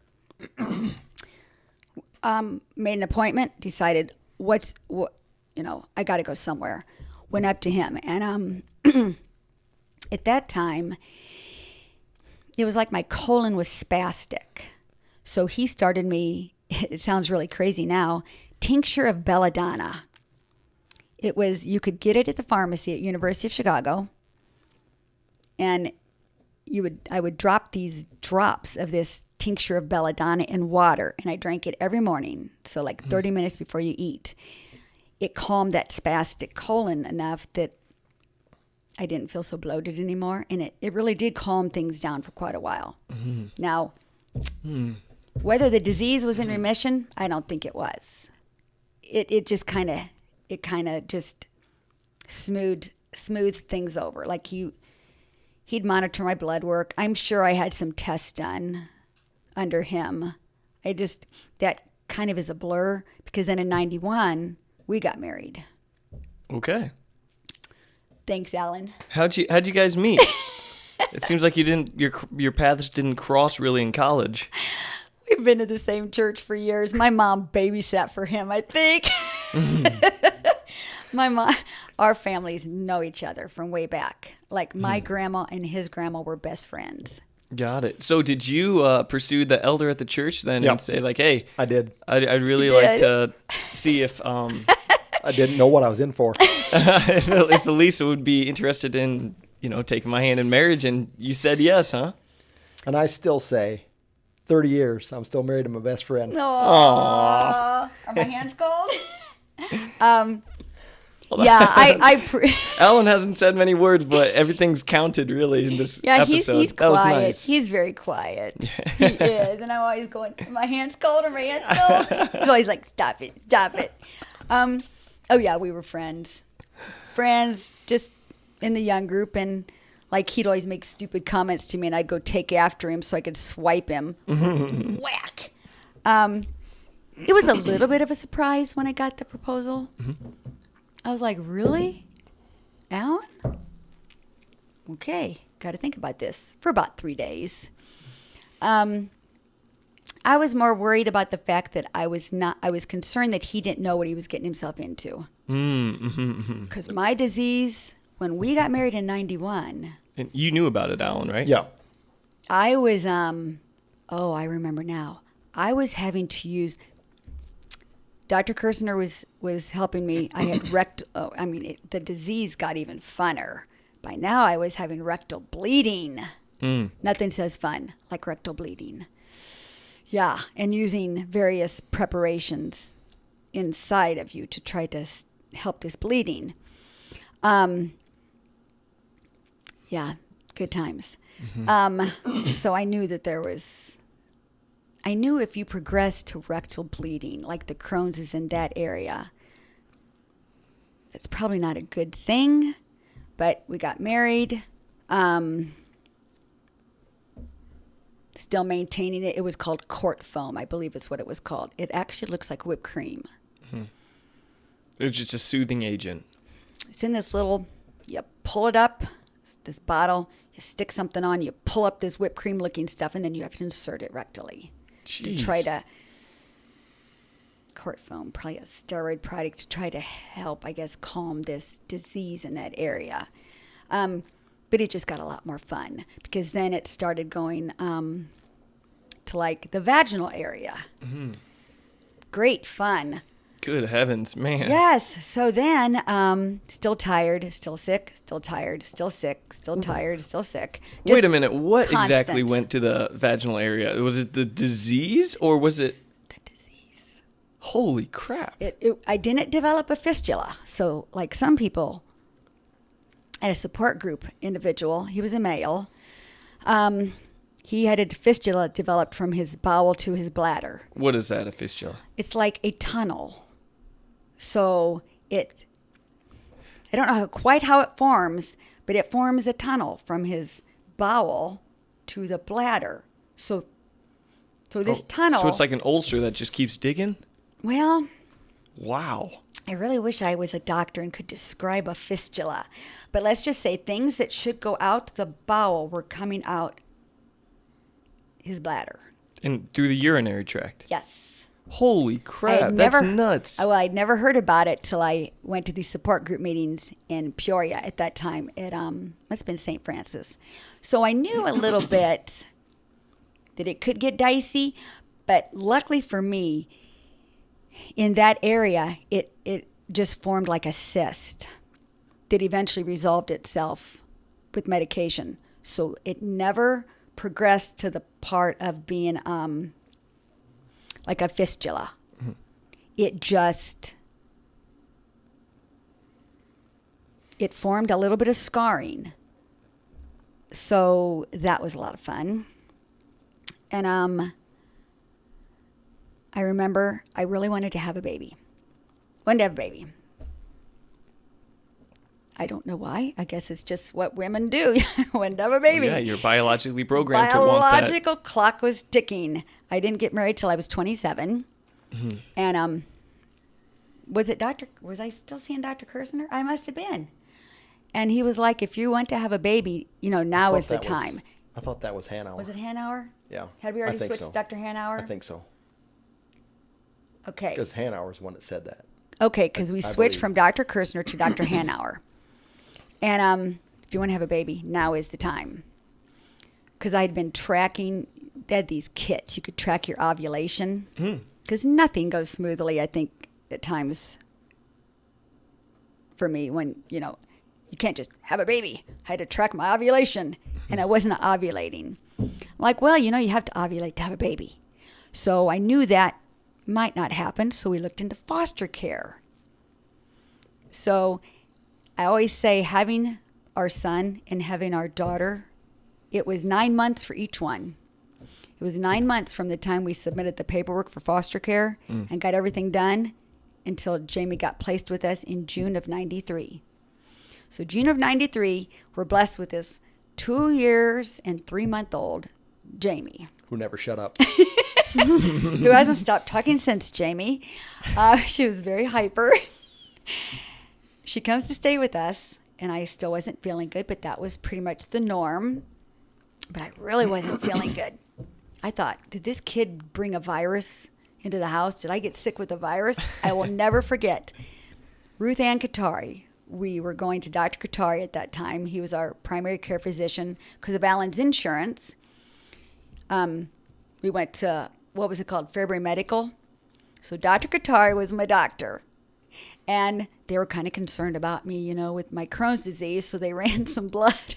Made an appointment, decided I got to go somewhere. Went up to him, and at that time, it was like my colon was spastic. So he started me, it sounds really crazy now, tincture of belladonna. You could get it at the pharmacy at University of Chicago, and I would drop these drops of this tincture of belladonna in water, and I drank it every morning. So 30 minutes before you eat. It calmed that spastic colon enough that I didn't feel so bloated anymore. And it really did calm things down for quite a while. Mm-hmm. Now, whether the disease was in remission, I don't think it was. It just kind of just smoothed things over. He'd monitor my blood work. I'm sure I had some tests done under him. That kind of is a blur, because then in 91, we got married. Okay. Thanks, Alan. How'd you guys meet? It seems like your paths didn't cross really in college. We've been to the same church for years. My mom babysat for him, I think. Mm-hmm. Our families know each other from way back. My grandma and his grandma were best friends. Got it. So did you pursue the elder at the church then and say hey, I did. I'd really like to see if I didn't know what I was in for. if Alisa would be interested in taking my hand in marriage, and you said yes, huh? And I still say, 30 years, I'm still married to my best friend. Aww. Are my hands cold? Alan hasn't said many words, but everyth's counted really in this episode. He's that quiet. Was nice. He's very quiet. He is, and I'm always going, "Are my hands cold? Are my hands cold?" He's always like, "Stop it, stop it." We were friends just in the young group, and he'd always make stupid comments to me, and I'd go take after him so I could swipe him. Whack. It was a little bit of a surprise when I got the proposal. Mm-hmm. I was like, really? Alan? Okay, got to think about this for about 3 days. I was more worried about the fact that I was concerned that he didn't know what he was getting himself into. Because my disease, when we got married in 91. And you knew about it, Alan, right? Yeah. I was, I remember now. I was having to use, Dr. Kirshner was helping me. I had the disease got even funner. By now I was having rectal bleeding. Nothing says fun like rectal bleeding. Yeah, and using various preparations inside of you to try to help this bleeding. Yeah, good times. Mm-hmm. So I knew that I knew if you progress to rectal bleeding, like the Crohn's is in that area, it's probably not a good thing, but we got married. Still maintaining it. It was called court foam, I believe is what it was called. It actually looks like whipped cream. Mm-hmm. It was just a soothing agent. It's in this little, you pull it up, this bottle, you stick something on, you pull up this whipped cream looking stuff, and then you have to insert it rectally. Jeez. To try to, court foam, probably a steroid product to try to help, I guess, calm this disease in that area. But it just got a lot more fun because then it started going to the vaginal area. Mm-hmm. Great fun. Good heavens, man. Yes. So then, still tired, still sick, still tired, still sick, still tired, still sick. Just wait a minute. What constant. Exactly went to the vaginal area? Was it the disease or was it? The disease. Holy crap. I didn't develop a fistula. So like some people, at a support group individual, he was a male. He had a fistula developed from his bowel to his bladder. What is that, a fistula? It's like a tunnel. So I don't know quite how it forms, but it forms a tunnel from his bowel to the bladder. So this tunnel. So it's like an ulcer that just keeps digging? Well. Wow. I really wish I was a doctor and could describe a fistula. But let's just say things that should go out the bowel were coming out his bladder. And through the urinary tract. Yes. Holy crap, that's nuts. Well, I'd never heard about it till I went to these support group meetings in Peoria at that time. It must have been St. Francis. So I knew a little bit that it could get dicey, but luckily for me, in that area, it just formed like a cyst that eventually resolved itself with medication. So it never progressed to the part of being like a fistula. Mm-hmm. It formed a little bit of scarring. So that was a lot of fun. And I remember I really wanted to have a baby. Wanted to have a baby. I don't know why. I guess it's just what women do. Wanted to have a baby. Well, yeah, you're biologically programmed to want that. Biological clock was ticking. I didn't get married till I was 27. Mm-hmm. And was I still seeing Dr. Kirsner? I must have been. And he was like, if you want to have a baby, now is the time. I thought that was Hanauer. Was it Hanauer? Yeah. Had we already switched so. to Dr. Hanauer? I think so. Okay. Because Hanauer's the one that said that. Okay, because we switched from Dr. Kirsner to Dr. Hanauer. And if you want to have a baby, now is the time. Because I'd been tracking, they had these kits. You could track your ovulation. Because nothing goes smoothly, I think, at times for me when, you can't just have a baby. I had to track my ovulation, and I wasn't ovulating. I'm like, well, you have to ovulate to have a baby. So I knew that might not happen, so we looked into foster care. So I always say having our son and having our daughter, it was 9 months for each one. It was 9 months from the time we submitted the paperwork for foster care and got everything done until Jamie got placed with us in June of 93. So June of 93, we're blessed with this 2 years and 3 month old Jamie. Who never shut up. Who hasn't stopped talking since, Jamie. She was very hyper. She comes to stay with us, and I still wasn't feeling good, but that was pretty much the norm. But I really wasn't feeling good. I thought, did this kid bring a virus into the house? Did I get sick with a virus? I will never forget. Ruth Ann Katari. We were going to Dr. Katari at that time. He was our primary care physician because of Alan's insurance. We went to, what was it called, Fairbury Medical. So Dr. Katari was my doctor. And they were kind of concerned about me, with my Crohn's disease, so they ran some blood.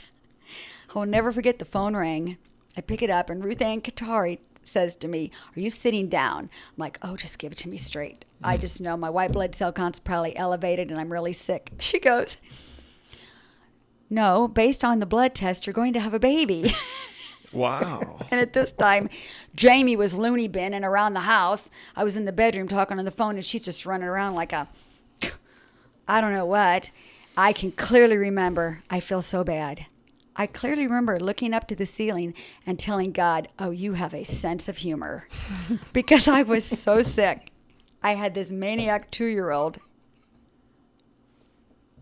I'll never forget the phone rang. I pick it up, and Ruth Ann Katari says to me, are you sitting down? I'm like, oh, just give it to me straight. I just know my white blood cell count's probably elevated, and I'm really sick. She goes, no, based on the blood test, you're going to have a baby. Wow. And at this time, Jamie was loony binning around the house. I was in the bedroom talking on the phone, and she's just running around like I don't know what. I can clearly remember, I feel so bad. I clearly remember looking up to the ceiling and telling God, oh, you have a sense of humor. Because I was so sick. I had this maniac 2-year-old.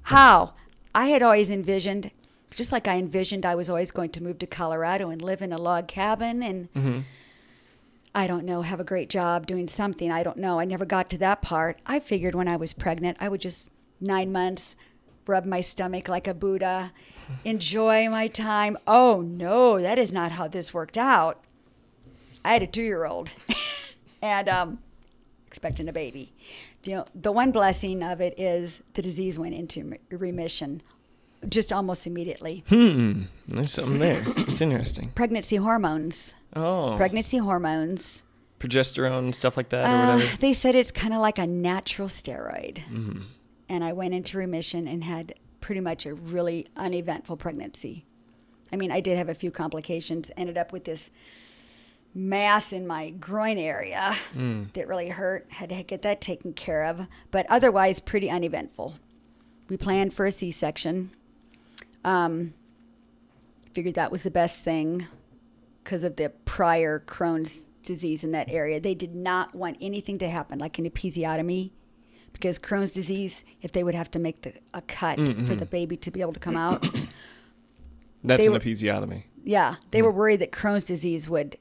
How? I had always envisioned, just like I envisioned I was always going to move to Colorado and live in a log cabin and, I don't know, have a great job doing something. I don't know. I never got to that part. I figured when I was pregnant, I would just 9 months rub my stomach like a Buddha, enjoy my time. Oh, no, that is not how this worked out. I had a 2-year-old and expecting a baby. The one blessing of it is the disease went into remission just almost immediately. There's something there. It's interesting. Pregnancy hormones. Oh. Pregnancy hormones. Progesterone, stuff like that, or whatever. They said it's kind of like a natural steroid. And I went into remission and had pretty much a really uneventful pregnancy. I mean, I did have a few complications, ended up with this mass in my groin area that really hurt. Had to get that taken care of, but otherwise pretty uneventful. We planned for a C-section. Figured that was the best thing because of the prior Crohn's disease in that area. They did not want anything to happen, like an episiotomy, because Crohn's disease, if they would have to make a cut for the baby to be able to come out. That's an were- episiotomy. Yeah, they were worried that Crohn's disease would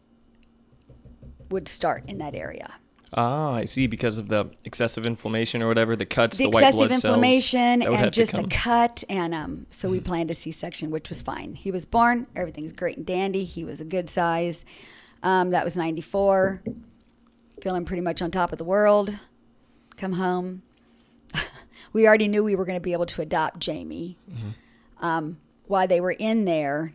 start in that area. Ah, I see. Because of the excessive inflammation or whatever, the cuts, The the white blood excessive cells. inflammation that would and have to just a come. cut, and so we planned a C-section, which was fine. He was born, everything's great and dandy. He was a good size. That was 94. Feeling pretty much on top of the world. Come home. We already knew we were going to be able to adopt Jamie. While they were in there,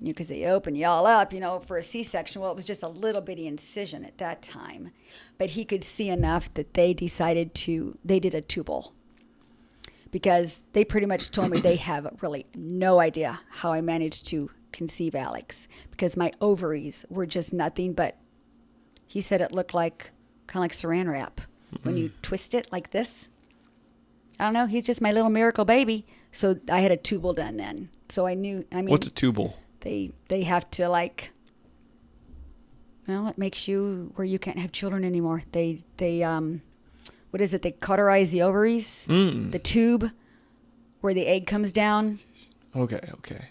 because they open you all up, for a C-section. Well, it was just a little bitty incision at that time. But he could see enough that they did a tubal. Because they pretty much told me they have really no idea how I managed to conceive Alex. Because my ovaries were just nothing but, he said it looked like, kind of like saran wrap. When you twist it like this. I don't know, he's just my little miracle baby. So I had a tubal done then. So I knew, What's a tubal? They have to it makes you where you can't have children anymore. They what is it? They cauterize the ovaries, the tube where the egg comes down. Okay.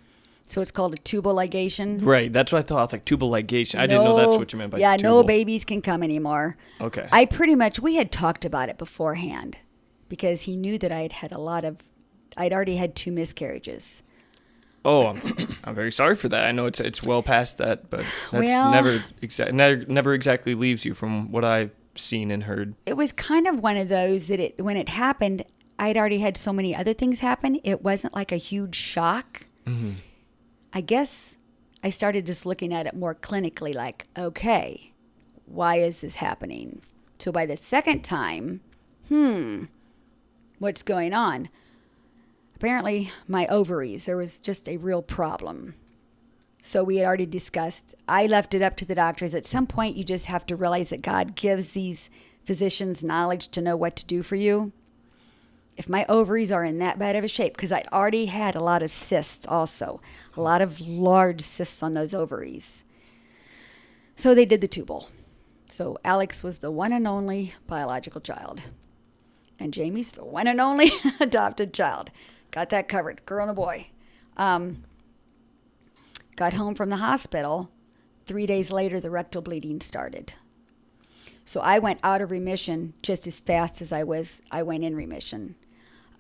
So it's called a tubal ligation. Right, that's what I thought. It's like tubal ligation. I didn't know that's what you meant by tubal. No babies can come anymore. Okay. We had talked about it beforehand because he knew that I'd already had 2 miscarriages. Oh, I'm very sorry for that. I know it's well past that, but that's Well- never exactly leaves you from what I've seen and heard. It was kind of one of those that when it happened, I'd already had so many other things happen. It wasn't like a huge shock. I guess I started just looking at it more clinically, like, okay, why is this happening? So by the second time, what's going on? Apparently, my ovaries, there was just a real problem. So we had already discussed, I left it up to the doctors. At some point, you just have to realize that God gives these physicians knowledge to know what to do for you. If my ovaries are in that bad of a shape, because I'd already had a lot of cysts also, a lot of large cysts on those ovaries. So they did the tubal. So Alex was the one and only biological child. And Jamie's the one and only adopted child. Got that covered, girl and a boy. Got home from the hospital. 3 days later, the rectal bleeding started. So I went out of remission just as fast as I went in remission.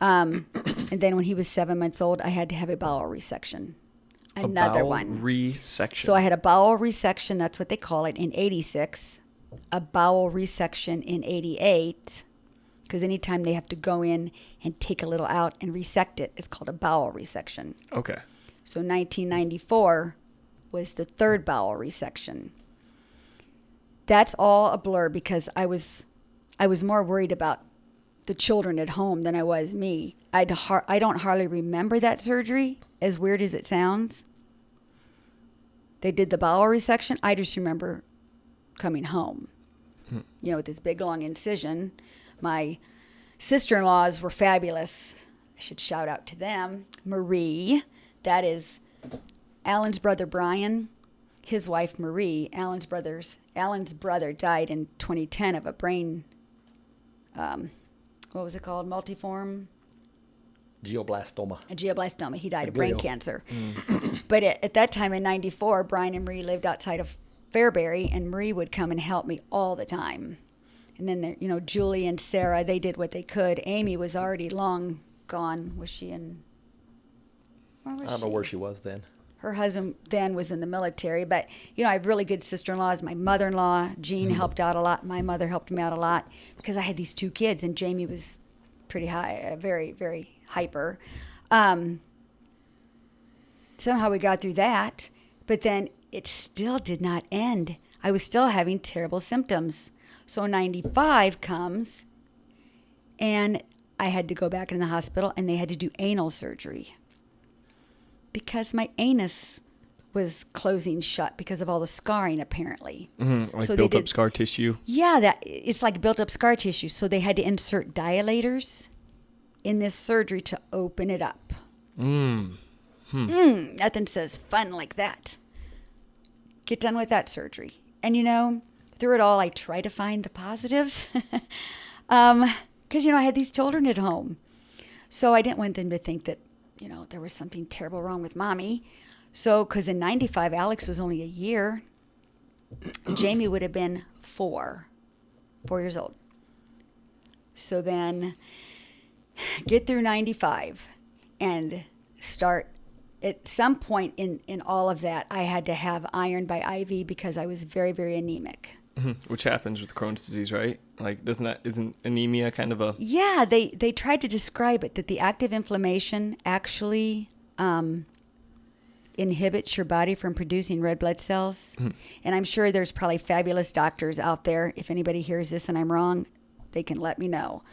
And then when he was 7 months old, I had to have a bowel resection. Another one. Resection. So I had a bowel resection, that's what they call it, in 86. A bowel resection in 88. Because anytime they have to go in and take a little out and resect it, it's called a bowel resection. Okay. So 1994 was the 3rd bowel resection. That's all a blur because I was more worried about the children at home than I was me. I don't hardly remember that surgery, as weird as it sounds. They did the bowel resection. I just remember coming home, with this big long incision. My sister-in-laws were fabulous. I should shout out to them. Marie, that is Alan's brother Brian, his wife Marie. Alan's brother died in 2010 of a brain, what was it called? Multiform? Glioblastoma. A glioblastoma. He died of brain cancer. But at that time in 94, Brian and Marie lived outside of Fairbury, and Marie would come and help me all the time. And then, Julie and Sarah, they did what they could. Amy was already long gone. Was she in? Where was I don't know where she was then. Her husband then was in the military. But, I have really good sister-in-laws. My mother-in-law, Jean, helped out a lot. My mother helped me out a lot because I had these 2 kids, and Jamie was pretty high, very, very hyper. Somehow we got through that, but then it still did not end. I was still having terrible symptoms. So 95 comes, and I had to go back in the hospital, and they had to do anal surgery because my anus was closing shut because of all the scarring, apparently. Like So they built up did- scar tissue. Yeah, it's like built up scar tissue. So they had to insert dilators in this surgery to open it up. Nothing says fun like that. Get done with that surgery. And through it all, I try to find the positives. because, I had these children at home. So I didn't want them to think that, there was something terrible wrong with mommy. So, because in 95, Alex was only a year. Jamie would have been 4 years old. So then get through 95 and start. At some point in all of that, I had to have iron by IV because I was very, very anemic. Which happens with Crohn's disease, right? Like, isn't anemia kind of a... Yeah, they tried to describe it, that the active inflammation actually inhibits your body from producing red blood cells. And I'm sure there's probably fabulous doctors out there. If anybody hears this and I'm wrong, they can let me know.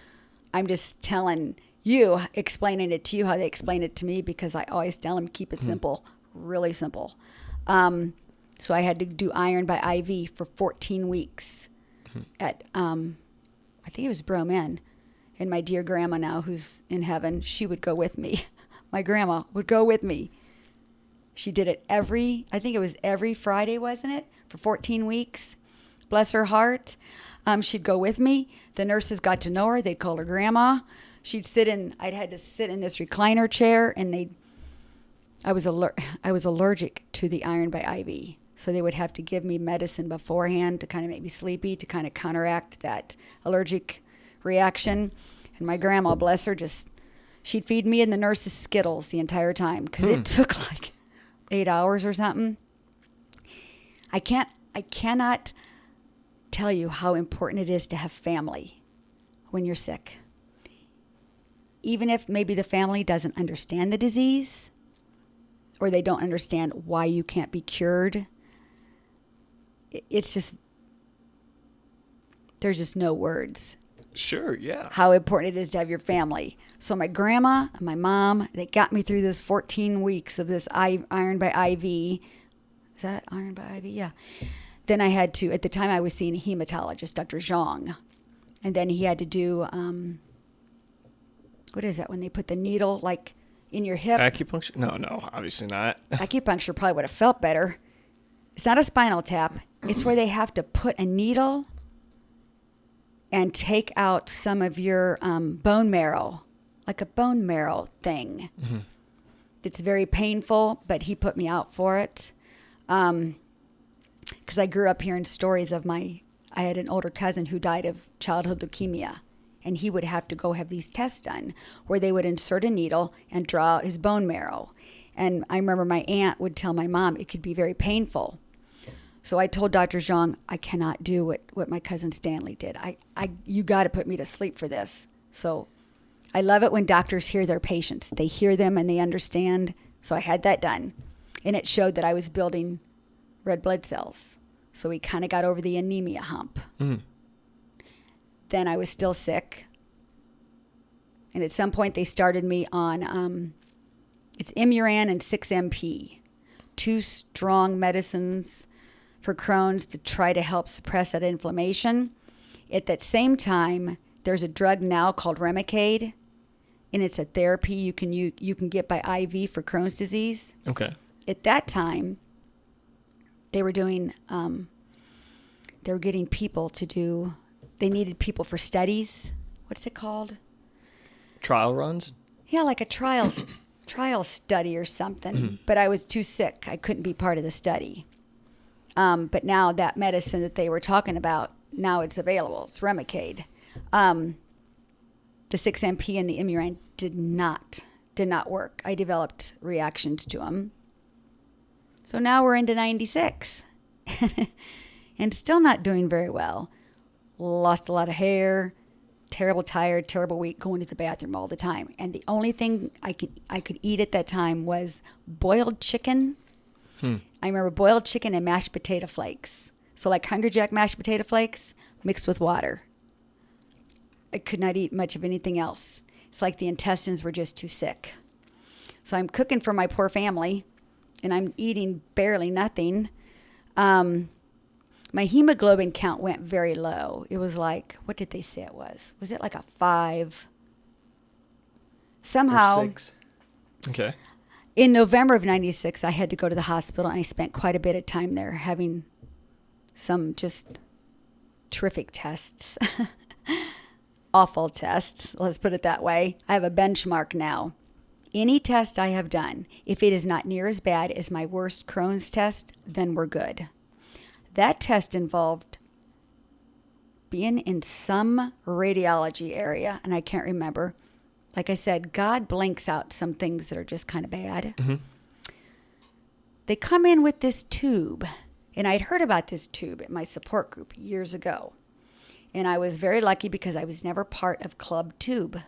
I'm just telling you, explaining it to you how they explain it to me, because I always tell them keep it simple, really simple. So I had to do iron by IV for 14 weeks at, I think it was Bromen. And my dear grandma now, who's in heaven, she would go with me. My grandma would go with me. She did it I think it was every Friday, wasn't it? For 14 weeks. Bless her heart. She'd go with me. The nurses got to know her. They'd call her grandma. I'd had to sit in this recliner chair, and I was allergic to the iron by IV. So they would have to give me medicine beforehand to kind of make me sleepy, to kind of counteract that allergic reaction. And my grandma, bless her, she'd feed me and the nurses Skittles the entire time, because it took like 8 hours or something. I cannot tell you how important it is to have family when you're sick. Even if maybe the family doesn't understand the disease, or they don't understand why you can't be cured. It's just, there's just no words. Sure, yeah. How important it is to have your family. So my grandma and my mom, they got me through this 14 weeks of this iron by IV. Is that iron by IV? Yeah. Then I had to, at the time I was seeing a hematologist, Dr. Zhang. And then he had to do, what is that, when they put the needle like in your hip? Acupuncture? No, obviously not. Acupuncture probably would have felt better. It's not a spinal tap. It's where they have to put a needle and take out some of your bone marrow, like a bone marrow thing. It's very painful, but he put me out for it. Because I grew up hearing stories of I had an older cousin who died of childhood leukemia, and he would have to go have these tests done where they would insert a needle and draw out his bone marrow. And I remember my aunt would tell my mom it could be very painful. So I told Dr. Zhang, I cannot do what my cousin Stanley did. You got to put me to sleep for this. So I love it when doctors hear their patients. They hear them and they understand. So I had that done. And it showed that I was building red blood cells. So we kind of got over the anemia hump. Then I was still sick. And at some point they started me on, it's Imuran and 6-MP, 2 strong medicines for Crohn's to try to help suppress that inflammation. At that same time, there's a drug now called Remicade, and it's a therapy you can get by IV for Crohn's disease. Okay. At that time, they were doing, they were getting people to do, they needed people for studies. What's it called? Trial runs? Yeah, like a trial study or something. But I was too sick. I couldn't be part of the study. But now that medicine that they were talking about, now it's available. It's Remicade. The 6-MP and the Imuran did not work. I developed reactions to them. So now we're into 96 and still not doing very well. Lost a lot of hair, terrible tired, terrible weak, going to the bathroom all the time. And the only thing I could eat at that time was boiled chicken. I remember boiled chicken and mashed potato flakes. So like Hungry Jack mashed potato flakes mixed with water. I could not eat much of anything else. It's like the intestines were just too sick. So I'm cooking for my poor family, and I'm eating barely nothing. My hemoglobin count went very low. It was like, what did they say it was? Was it like a 5? Somehow. Or 6. Okay. In November of 96, I had to go to the hospital, and I spent quite a bit of time there having some just terrific tests. awful tests, let's put it that way. I have a benchmark now. Any test I have done, if it is not near as bad as my worst Crohn's test, then we're good. That test involved being in some radiology area, and I can't remember. Like I said, God blanks out some things that are just kind of bad. Mm-hmm. They come in with this tube, and I'd heard about this tube at my support group years ago. And I was very lucky because I was never part of Club Tube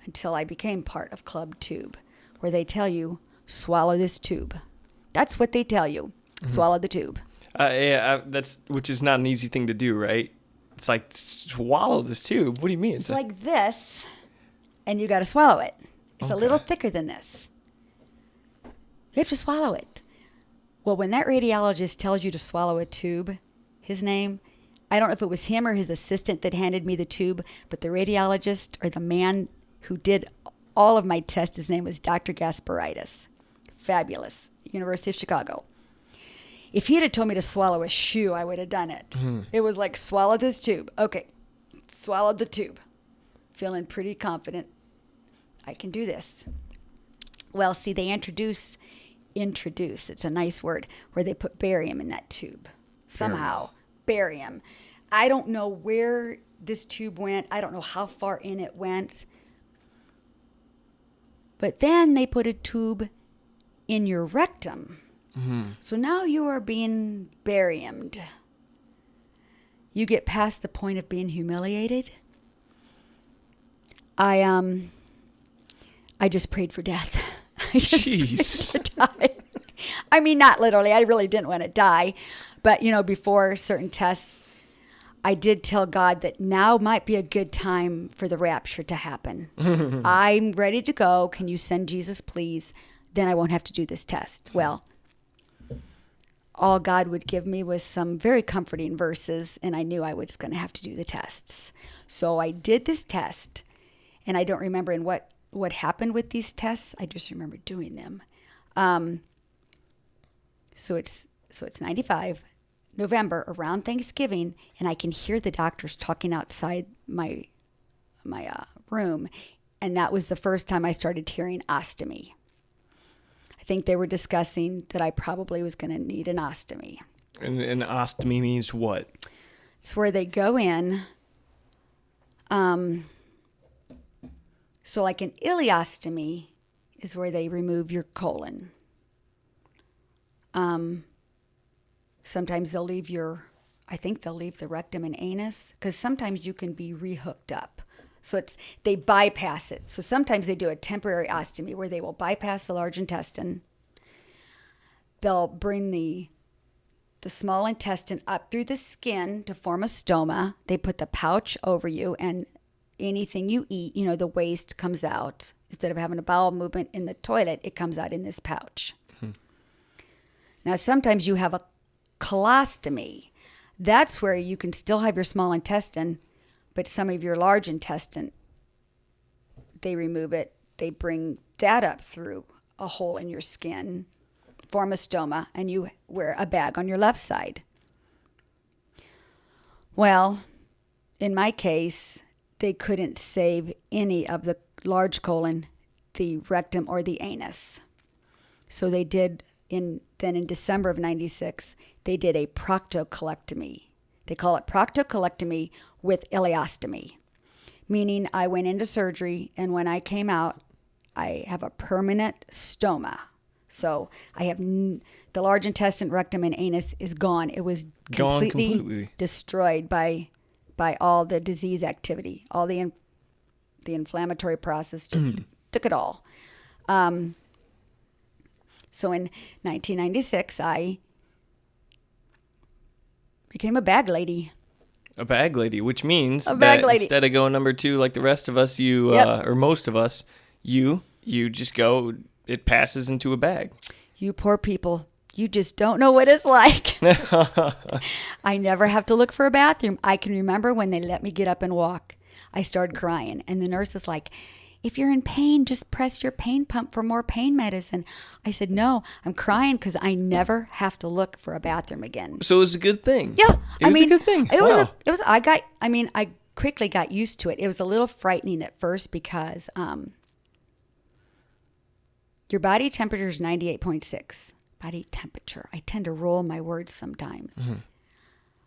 until I became part of Club Tube, where they tell you, swallow this tube. That's what they tell you. Swallow the tube. Which is not an easy thing to do, right? It's like, swallow this tube. What do you mean? It's like this, and you got to swallow it. It's a little thicker than this. You have to swallow it. Well, when that radiologist tells you to swallow a tube, his name, I don't know if it was him or his assistant that handed me the tube, but the radiologist or the man who did all of my tests, his name was Dr. Gasparitis. Fabulous. University of Chicago. If he had told me to swallow a shoe, I would have done it. It was like, swallow this tube. Okay, swallowed the tube. Feeling pretty confident. I can do this. Well, see, they introduce, it's a nice word, where they put barium in that tube. Somehow. Barium. I don't know where this tube went. I don't know how far in it went. But then they put a tube in your rectum. So now you are being bariumed. You get past the point of being humiliated. I just prayed for death. I just Jeez. prayed to die. I mean, not literally. I really didn't want to die. But, before certain tests, I did tell God that now might be a good time for the rapture to happen. I'm ready to go. Can you send Jesus, please? Then I won't have to do this test. Well, all God would give me was some very comforting verses, and I knew I was going to have to do the tests. So I did this test, and I don't remember what happened with these tests. I just remember doing them. So it's 95, November, around Thanksgiving, and I can hear the doctors talking outside my room, and that was the first time I started hearing ostomy. I think they were discussing that I probably was going to need an ostomy. And an ostomy means what? It's where they go in. So like an ileostomy is where they remove your colon. Sometimes they'll leave the rectum and anus, because sometimes you can be rehooked up. So they bypass it. So sometimes they do a temporary ostomy where they will bypass the large intestine. They'll bring the small intestine up through the skin to form a stoma. They put the pouch over you, and anything you eat, the waste comes out. Instead of having a bowel movement in the toilet, it comes out in this pouch. Now, sometimes you have a colostomy. That's where you can still have your small intestine, but some of your large intestine, they remove it. They bring that up through a hole in your skin, form a stoma, and you wear a bag on your left side. Well, in my case, they couldn't save any of the large colon, the rectum, or the anus. So they did, in December of 96, they did a proctocolectomy. They call it proctocolectomy with ileostomy, meaning I went into surgery, and when I came out, I have a permanent stoma. So I have the large intestine, rectum, and anus is gone. It was completely destroyed by all the disease activity. All the inflammatory process just took it all. So in 1996, I became a bag lady. A bag lady, which means that instead of going number 2 like the rest of us, you or most of us, you just go. It passes into a bag. You poor people. You just don't know what it's like. I never have to look for a bathroom. I can remember when they let me get up and walk. I started crying, and the nurse is like, if you're in pain, just press your pain pump for more pain medicine. I said, no, I'm crying because I never have to look for a bathroom again. So it was a good thing. Yeah. It was a good thing. I quickly got used to it. It was a little frightening at first because your body temperature is 98.6. Body temperature. I tend to roll my words sometimes.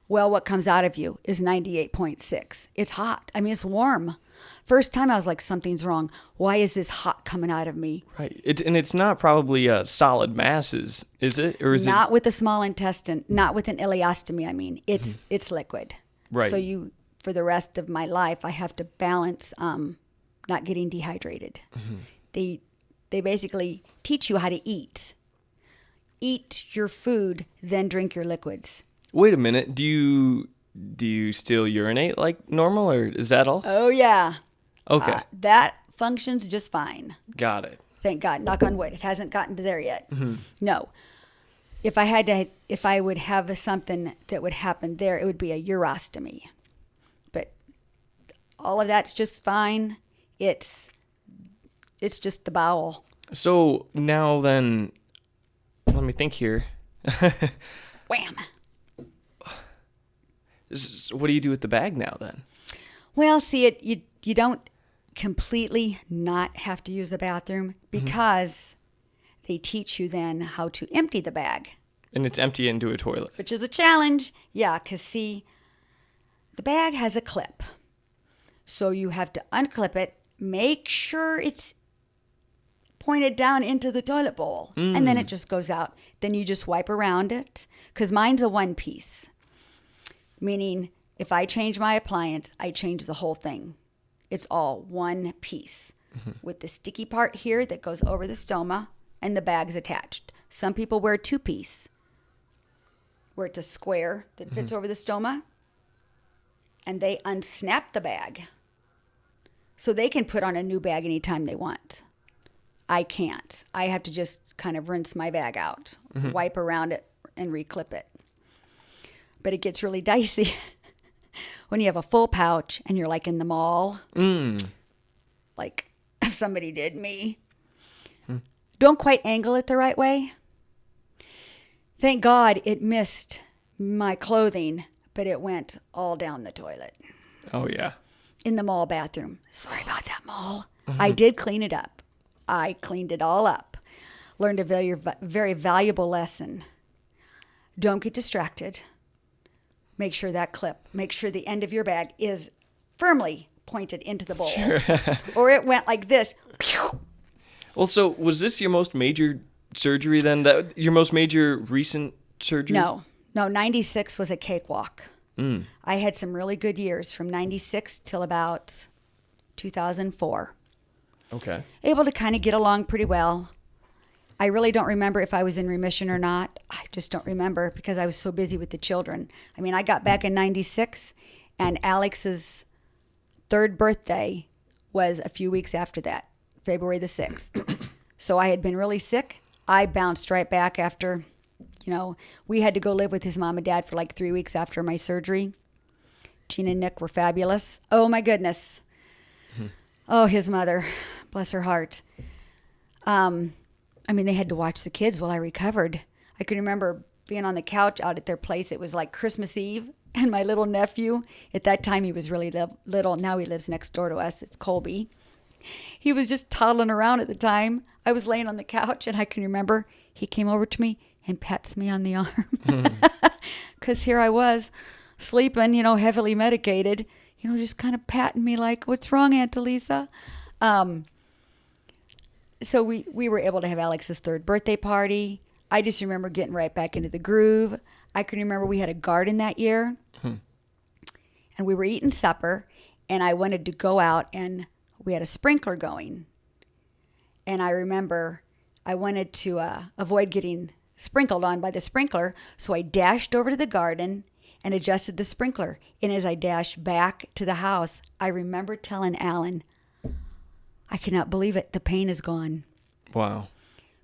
Well, what comes out of you is 98.6. It's hot. I mean, it's warm. First time I was like, something's wrong. Why is this hot coming out of me? Right. It's not probably solid masses, is it? Or is Not with the small intestine, not with an ileostomy, I mean. It's liquid. Right. So for the rest of my life, I have to balance not getting dehydrated. They basically teach you how to eat. Eat your food, then drink your liquids. Wait a minute. Do you still urinate like normal, or is that all? Oh, yeah. Okay. That functions just fine. Got it. Thank God. Knock on wood. It hasn't gotten to there yet. No. If I would have something that would happen there, it would be a urostomy. But all of that's just fine. It's just the bowel. So now then, let me think here. Wham. What do you do with the bag now then? Well, see, you don't completely not have to use a bathroom because they teach you then how to empty the bag. And it's empty into a toilet. Which is a challenge. Yeah, because see, the bag has a clip. So you have to unclip it, make sure it's pointed down into the toilet bowl, and then it just goes out. Then you just wipe around it, because mine's a one piece. Meaning, if I change my appliance, I change the whole thing. It's all one piece with the sticky part here that goes over the stoma and the bag's attached. Some people wear a two-piece where it's a square that fits over the stoma, and they unsnap the bag so they can put on a new bag anytime they want. I can't. I have to just kind of rinse my bag out, wipe around it, and reclip it. But it gets really dicey when you have a full pouch and you're like in the mall. Like somebody did me. Don't quite angle it the right way. Thank God it missed my clothing, but it went all down the toilet. Oh, yeah. In the mall bathroom. Sorry about that, mall. I did clean it up. I cleaned it all up. Learned a very, very valuable lesson. Don't get distracted. Make sure make sure the end of your bag is firmly pointed into the bowl. Sure. Or it went like this. Well, so was this your most major surgery then? Your most major recent surgery? No, 96 was a cakewalk. I had some really good years from 96 till about 2004. Okay. Able to kind of get along pretty well. I really don't remember if I was in remission or not. I just don't remember because I was so busy with the children. I mean, I got back in 96, and Alex's third birthday was a few weeks after that, February the 6th. So I had been really sick. I bounced right back after, we had to go live with his mom and dad for like 3 weeks after my surgery. Gina and Nick were fabulous. Oh, my goodness. Oh, his mother, bless her heart. They had to watch the kids while I recovered. I can remember being on the couch out at their place. It was like Christmas Eve, and my little nephew, at that time he was really little. Now he lives next door to us. It's Colby. He was just toddling around at the time. I was laying on the couch, and I can remember he came over to me and pats me on the arm. Because here I was, sleeping, heavily medicated, just kind of patting me like, what's wrong, Aunt Alisa? So we were able to have Alex's third birthday party. I just remember getting right back into the groove. I can remember we had a garden that year. And we were eating supper, and I wanted to go out, and we had a sprinkler going. And I remember I wanted to avoid getting sprinkled on by the sprinkler, so I dashed over to the garden and adjusted the sprinkler. And as I dashed back to the house, I remember telling Alan, I cannot believe it. The pain is gone. Wow.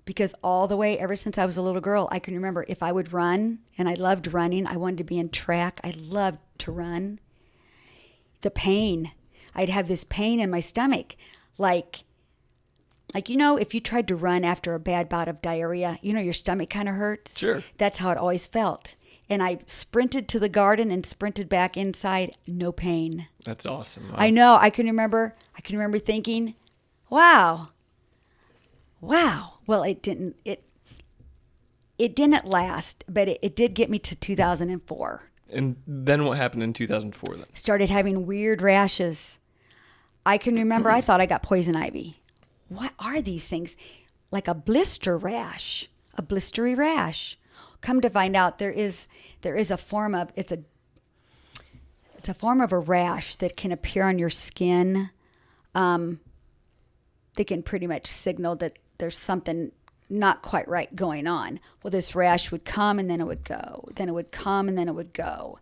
Because all the way, ever since I was a little girl, I can remember if I would run, and I loved running. I wanted to be in track. I loved to run. The pain. I'd have this pain in my stomach. Like if you tried to run after a bad bout of diarrhea, your stomach kind of hurts. Sure. That's how it always felt. and I sprinted to the garden and sprinted back inside. No pain. That's awesome. Wow. I know. I can remember thinking, wow. Well, it didn't last, but it did get me to 2004. And then what happened in 2004 then? Started having weird rashes. I can remember I thought I got poison ivy. What are these things? Like a blister rash, a blistery rash. Come to find out, there is a form of it's a form of a rash that can appear on your skin. They can pretty much signal that there's something not quite right going on. Well, this rash would come and then it would go. Then it would come and then it would go.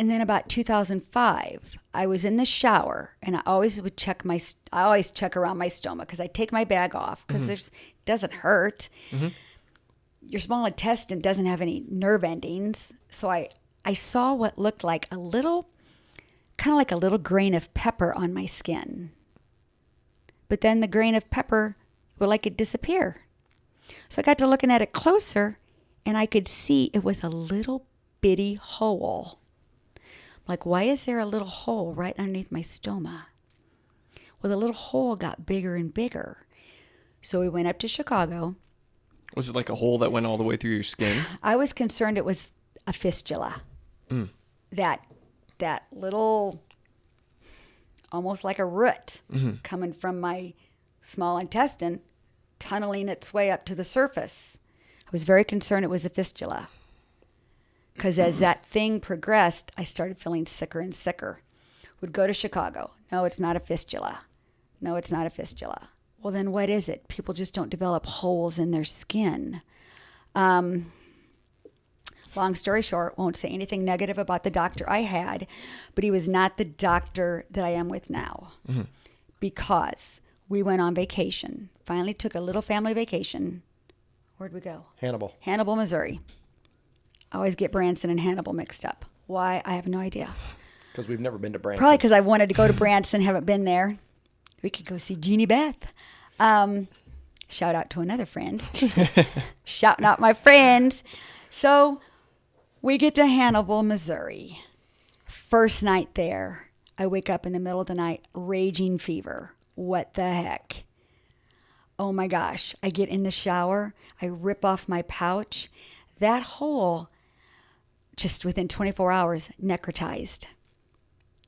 And then about 2005, I was in the shower, and I always check around my stoma because I take my bag off because it doesn't hurt. Mm-hmm. Your small intestine doesn't have any nerve endings. So I saw what looked like kind of like a little grain of pepper on my skin. But then the grain of pepper would like it disappear. So I got to looking at it closer, and I could see it was a little bitty hole. Like, why is there a little hole right underneath my stoma? Well, the little hole got bigger and bigger. So we went up to Chicago. Was it like a hole that went all the way through your skin? I was concerned it was a fistula. Mm. That little, almost like a root coming from my small intestine, tunneling its way up to the surface. I was very concerned it was a fistula. Because as that thing progressed, I started feeling sicker and sicker. Would go to Chicago. No, it's not a fistula. No, it's not a fistula. Well, then what is it? People just don't develop holes in their skin. Long story short, won't say anything negative about the doctor I had, but he was not the doctor that I am with now. Mm-hmm. Because we went on vacation. Finally took a little family vacation. Where'd we go? Hannibal, Missouri. I always get Branson and Hannibal mixed up. Why? I have no idea. Because we've never been to Branson. Probably because I wanted to go to Branson, haven't been there. We could go see Jeannie Beth. Shout out to another friend. Shouting out my friends. So we get to Hannibal, Missouri. First night there, I wake up in the middle of the night, raging fever. What the heck? Oh my gosh. I get in the shower. I rip off my pouch. That hole, just within 24 hours, necrotized.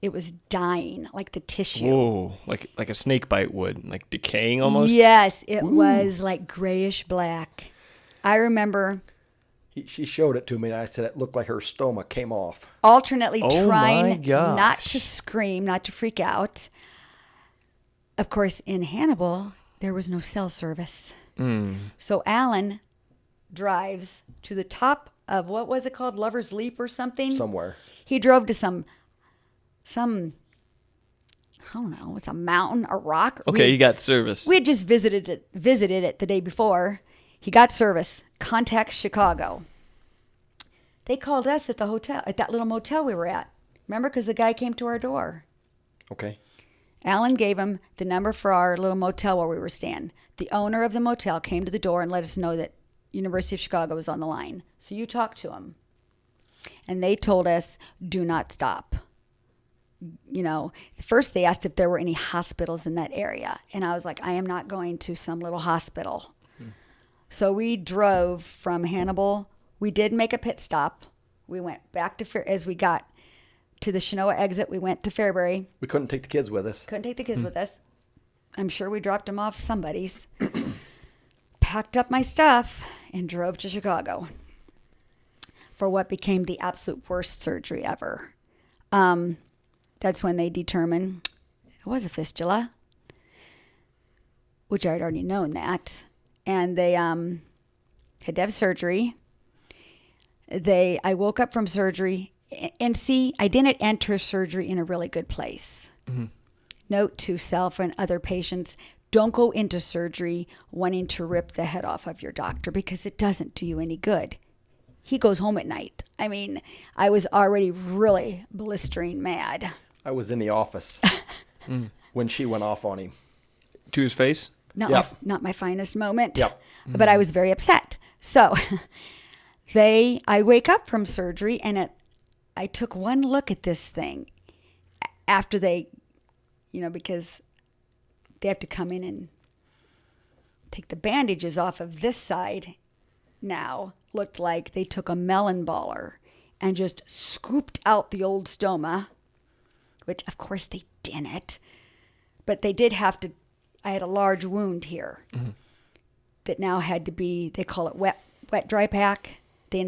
It was dying, like the tissue. Whoa, like a snake bite would, like decaying almost? Yes, it was like grayish black. I remember... She showed it to me, and I said it looked like her stoma came off. Alternately trying not to scream, not to freak out. Of course, in Hannibal, there was no cell service. So Alan drives to the top of, what was it called, Lover's Leap or something? Somewhere. He drove to some I don't know, it's a mountain, a rock. Okay, you got service. We had just visited it the day before. He got service. Contacts Chicago. They called us at the hotel, at that little motel we were at. Remember, because the guy came to our door. Okay. Alan gave him the number for our little motel where we were staying. The owner of the motel came to the door and let us know that University of Chicago was on the line. So you talked to them. And they told us, do not stop. You know, first they asked if there were any hospitals in that area. And I was like, I am not going to some little hospital. So we drove from Hannibal. We did make a pit stop. We went back to as we got to the Shinoa exit, we went to Fairbury. We couldn't take the kids with us. Couldn't take the kids with us. I'm sure we dropped them off somebody's. Packed up my stuff and drove to Chicago for what became the absolute worst surgery ever. That's when they determined it was a fistula, which I'd already known that. And they had to have surgery. I woke up from surgery, and see, I didn't enter surgery in a really good place. Mm-hmm. Note to self and other patients, don't go into surgery wanting to rip the head off of your doctor because it doesn't do you any good. He goes home at night. I mean, I was already really blistering mad. I was in the office when she went off on him. To his face? Not my finest moment. Yep. But I was very upset. So I wake up from surgery, and I took one look at this thing after they, because they have to come in and take the bandages off of this side now. Looked like they took a melon baller and just scooped out the old stoma, which of course they didn't. But they did have to, I had a large wound here that now had to be, they call it wet dry pack. They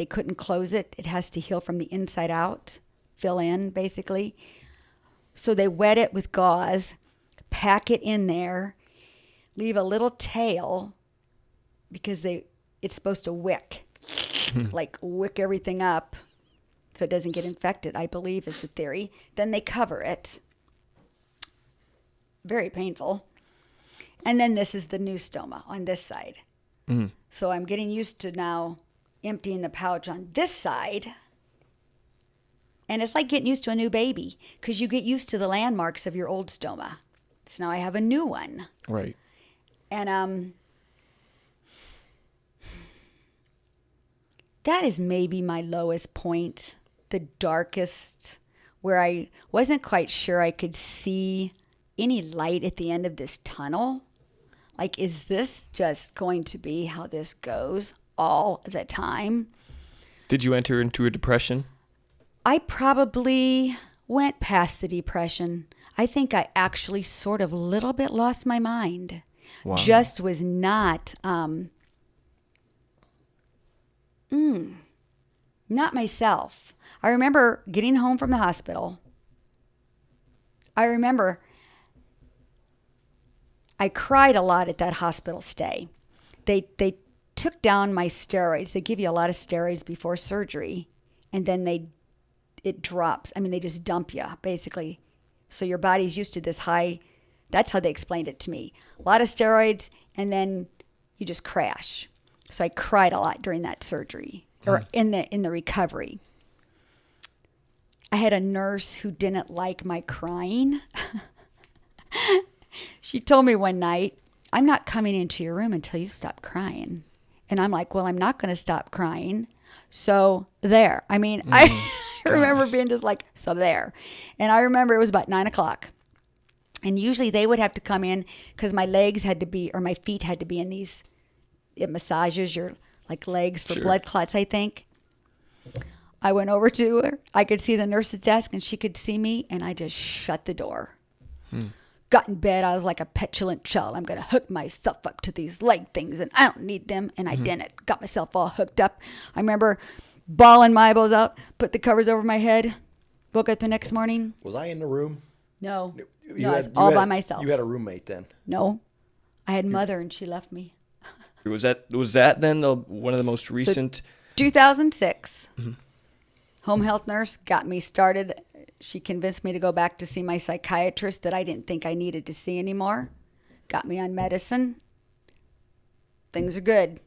couldn't close it. It has to heal from the inside out, fill in basically. So they wet it with gauze, pack it in there, leave a little tail because it's supposed to wick, like wick everything up so it doesn't get infected, I believe is the theory. Then they cover it. Very painful. And then this is the new stoma on this side. So I'm getting used to now emptying the pouch on this side. And it's like getting used to a new baby because you get used to the landmarks of your old stoma. So now I have a new one. Right. And that is maybe my lowest point, the darkest, where I wasn't quite sure I could see any light at the end of this tunnel. Like, is this just going to be how this goes all the time? Did you enter into a depression? I probably went past the depression. I think I actually sort of a little bit lost my mind. Wow. Just was not, not myself. I remember getting home from the hospital. I remember I cried a lot at that hospital stay. They took down my steroids. They give you a lot of steroids before surgery, and then it drops. I mean, they just dump you, basically. So your body's used to this high. That's how they explained it to me. A lot of steroids, and then you just crash. So I cried a lot during that surgery, or in the recovery. I had a nurse who didn't like my crying. She told me one night, I'm not coming into your room until you stop crying. And I'm like, well, I'm not going to stop crying. So there. I mean, I remember being just like, so there. And I remember it was about 9:00. And usually they would have to come in because my legs had to be, or my feet had to be in these, it massages your like legs for blood clots, I think. I went over to her. I could see the nurse's desk and she could see me, and I just shut the door. Got in bed. I was like a petulant child. I'm going to hook myself up to these leg things, and I don't need them. And I didn't. Got myself all hooked up. I remember bawling my eyeballs out, put the covers over my head, woke up the next morning. Was I in the room? No. I was all by myself. You had a roommate then? No. I had mother, and she left me. Was that then one of the most recent? 2006. Home health nurse got me started. She convinced me to go back to see my psychiatrist that I didn't think I needed to see anymore. Got me on medicine. Things are good.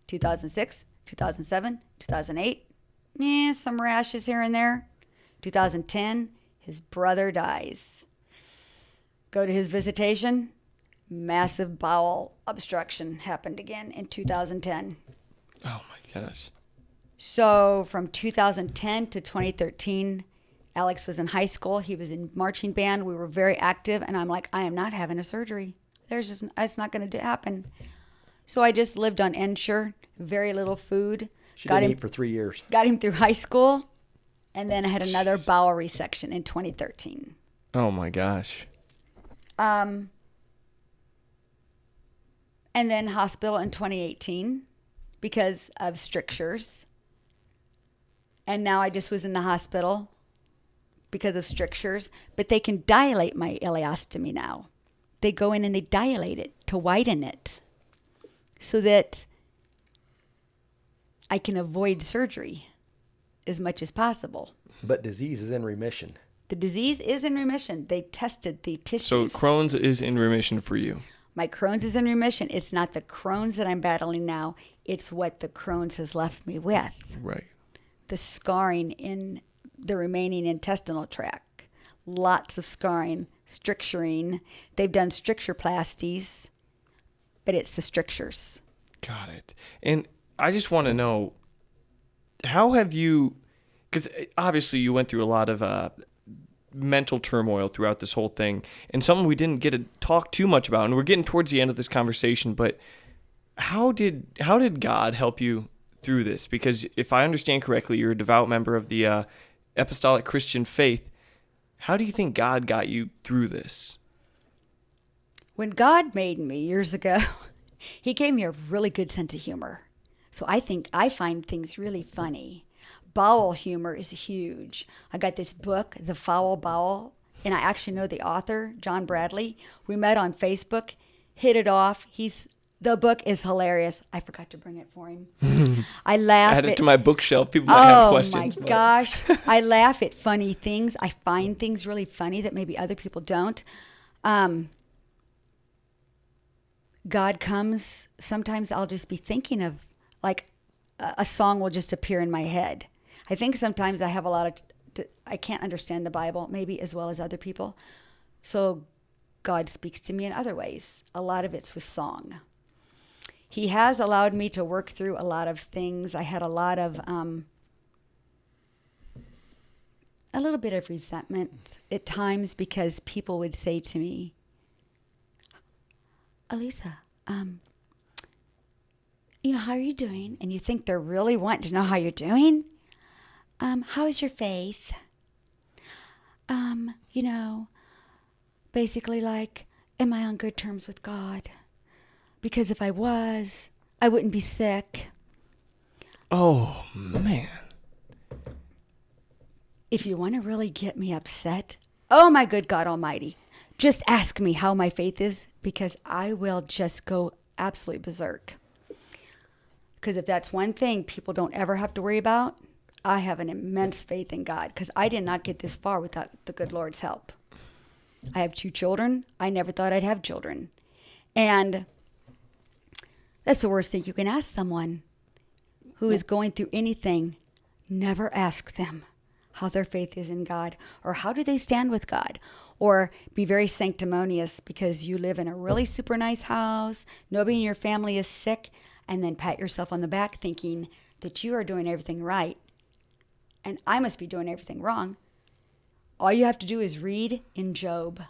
2006, 2007, 2008. Some rashes here and there. 2010, his brother dies. Go to his visitation. Massive bowel obstruction happened again in 2010. Oh my gosh. So from 2010 to 2013, Alex was in high school. He was in marching band. We were very active. And I'm like, I am not having a surgery. It's not going to happen. So I just lived on Ensure, very little food. She didn't eat for 3 years. Got him through high school. And then I had another bowel resection in 2013. Oh my gosh. And then hospital in 2018 because of strictures. And now I just was in the hospital because of strictures. But they can dilate my ileostomy now. They go in and they dilate it to widen it so that I can avoid surgery as much as possible. But disease is in remission. The disease is in remission. They tested the tissues. So Crohn's is in remission for you. My Crohn's is in remission. It's not the Crohn's that I'm battling now. It's what the Crohn's has left me with. Right. The scarring in the remaining intestinal tract. Lots of scarring, stricturing. They've done strictureplasties, but it's the strictures. Got it. And I just want to know, how have you, because obviously you went through a lot of mental turmoil throughout this whole thing, and something we didn't get to talk too much about, and we're getting towards the end of this conversation, but how did God help you through this? Because if I understand correctly, you're a devout member of the Apostolic Christian faith. How do you think God got you through this? When God made me years ago, he gave me a really good sense of humor. So I find things really funny. Bowel humor is huge. I got this book, The Foul Bowel, and I actually know the author, John Bradley. We met on Facebook, hit it off. The book is hilarious. I forgot to bring it for him. I laugh. Add it to my bookshelf. People might have questions. Oh my gosh. I laugh at funny things. I find things really funny that maybe other people don't. God comes. Sometimes I'll just be thinking of, like, a song will just appear in my head. I think sometimes I have a lot of, I can't understand the Bible maybe as well as other people. So God speaks to me in other ways. A lot of it's with song. He has allowed me to work through a lot of things. I had a lot of, a little bit of resentment at times because people would say to me, Alisa, how are you doing? And you think they're really wanting to know how you're doing. How is your faith? Basically like, am I on good terms with God? Because if I was, I wouldn't be sick. Oh, man. If you want to really get me upset, oh my good God Almighty, just ask me how my faith is, because I will just go absolutely berserk. Because if that's one thing people don't ever have to worry about, I have an immense faith in God, because I did not get this far without the good Lord's help. I have 2 children. I never thought I'd have children. And that's the worst thing you can ask someone who is going through anything. Never ask them how their faith is in God, or how do they stand with God, or be very sanctimonious because you live in a really super nice house, nobody in your family is sick, and then pat yourself on the back thinking that you are doing everything right and I must be doing everything wrong. All you have to do is read in Job.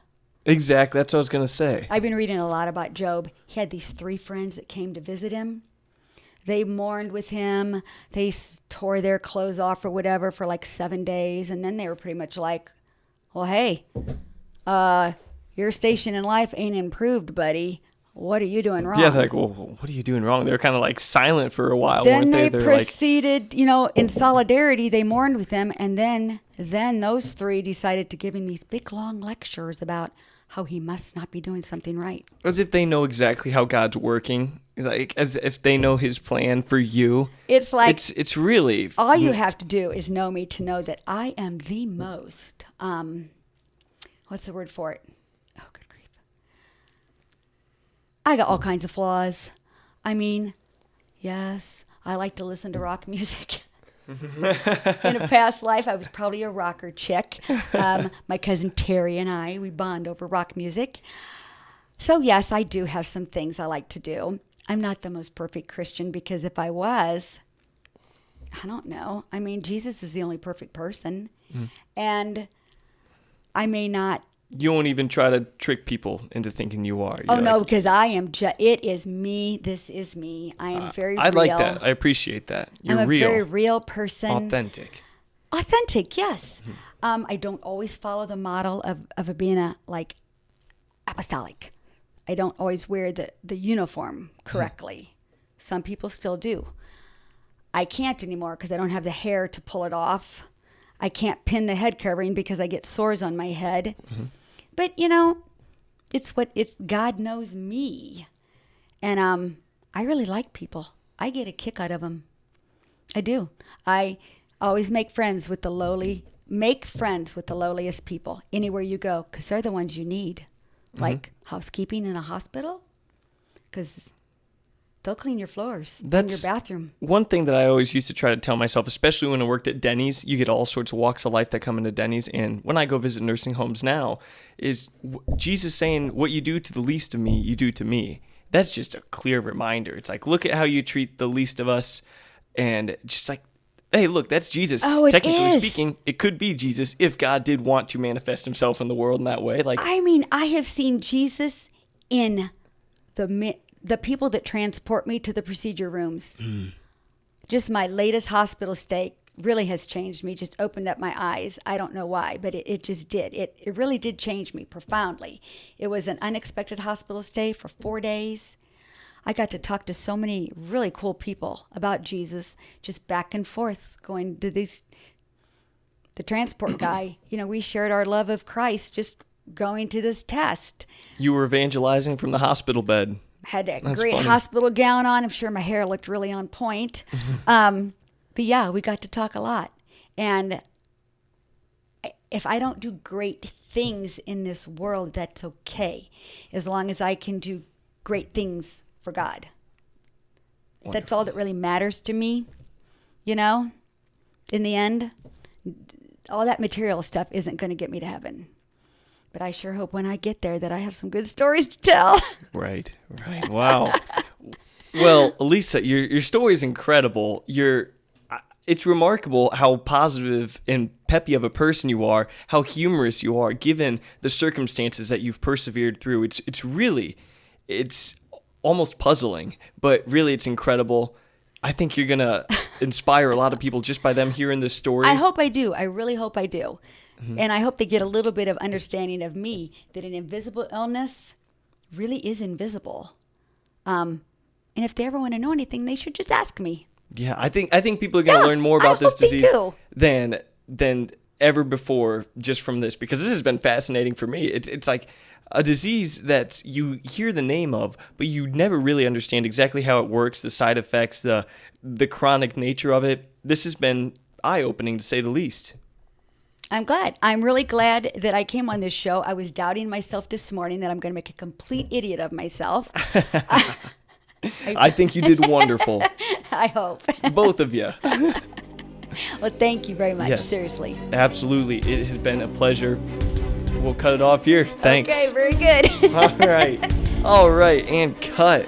Exactly. That's what I was going to say. I've been reading a lot about Job. He had these 3 friends that came to visit him. They mourned with him. They tore their clothes off or whatever for like 7 days. And then they were pretty much like, well, hey, your station in life ain't improved, buddy. What are you doing wrong? Yeah, they're like, well, what are you doing wrong? They're kind of like silent for a while, then weren't they? They They're proceeded, in solidarity, they mourned with him. And then those 3 decided to give him these big, long lectures about how he must not be doing something right. As if they know exactly how God's working, like as if they know his plan for you. It's like, it's really... all you have to do is know me to know that I am the most, what's the word for it? Oh, good grief. I got all kinds of flaws. I mean, yes, I like to listen to rock music. In a past life, I was probably a rocker chick. My cousin Terry and I, we bond over rock music. So yes, I do have some things I like to do. I'm not the most perfect Christian, because if I was, I don't know. I mean, Jesus is the only perfect person. And I may not. You won't even try to trick people into thinking you are. Oh, no, because I am it is me. This is me. I am very real. I like that. I appreciate that. You're I'm a real. very real person. Authentic. Authentic, yes. I don't always follow the model of being a, like, apostolic. I don't always wear the uniform correctly. Some people still do. I can't anymore because I don't have the hair to pull it off. I can't pin the head covering because I get sores on my head. But, it's God knows me. And I really like people. I get a kick out of them. I do. I always make friends with the lowliest people anywhere you go, because they're the ones you need. Like housekeeping in a hospital, because they'll clean your floors in your bathroom. One thing that I always used to try to tell myself, especially when I worked at Denny's. You get all sorts of walks of life that come into Denny's. And when I go visit nursing homes now, is Jesus saying, what you do to the least of me, you do to me. that's just a clear reminder. It's like, look at how you treat the least of us, and just like, hey, look, that's Jesus. Oh, it Technically is. speaking, it could be Jesus if God did want to manifest himself in the world in that way. Like, I mean, I have seen Jesus in the people that transport me to the procedure rooms. Just my latest hospital stay really has changed me, just opened up my eyes. I don't know why, but it just did. It really did change me profoundly. It was an unexpected hospital stay for 4 days. I got to talk to so many really cool people about Jesus, just back and forth, going to the transport guy. We shared our love of Christ just going to this test. you were evangelizing from the hospital bed. Had a That's great funny. hospital gown on. I'm sure my hair looked really on point. But yeah, we got to talk a lot. And if I don't do great things in this world, that's okay, as long as I can do great things for God. That's all that really matters to me. In the end, all that material stuff isn't going to get me to heaven. But I sure hope when I get there that I have some good stories to tell. Right. Wow. Well, Alisa, your story is incredible. It's remarkable how positive and peppy of a person you are, how humorous you are, given the circumstances that you've persevered through. It's almost puzzling, but really it's incredible. I think you're going to inspire a lot of people just by them hearing this story. I hope I do. I really hope I do. And I hope they get a little bit of understanding of me, that an invisible illness really is invisible. And if they ever want to know anything, they should just ask me. Yeah, I think people are going to learn more I about this hope they disease do. than ever before just from this, because this has been fascinating for me. It's like a disease that you hear the name of, but you never really understand exactly how it works, the side effects, the chronic nature of it. This has been eye-opening, to say the least. I'm glad. I'm really glad that I came on this show. I was doubting myself this morning that I'm going to make a complete idiot of myself. I think you did wonderful. I hope. Both of you. Well, thank you very much. Yes. Seriously. Absolutely. It has been a pleasure. We'll cut it off here. Thanks. Okay, very good. All right. And cut.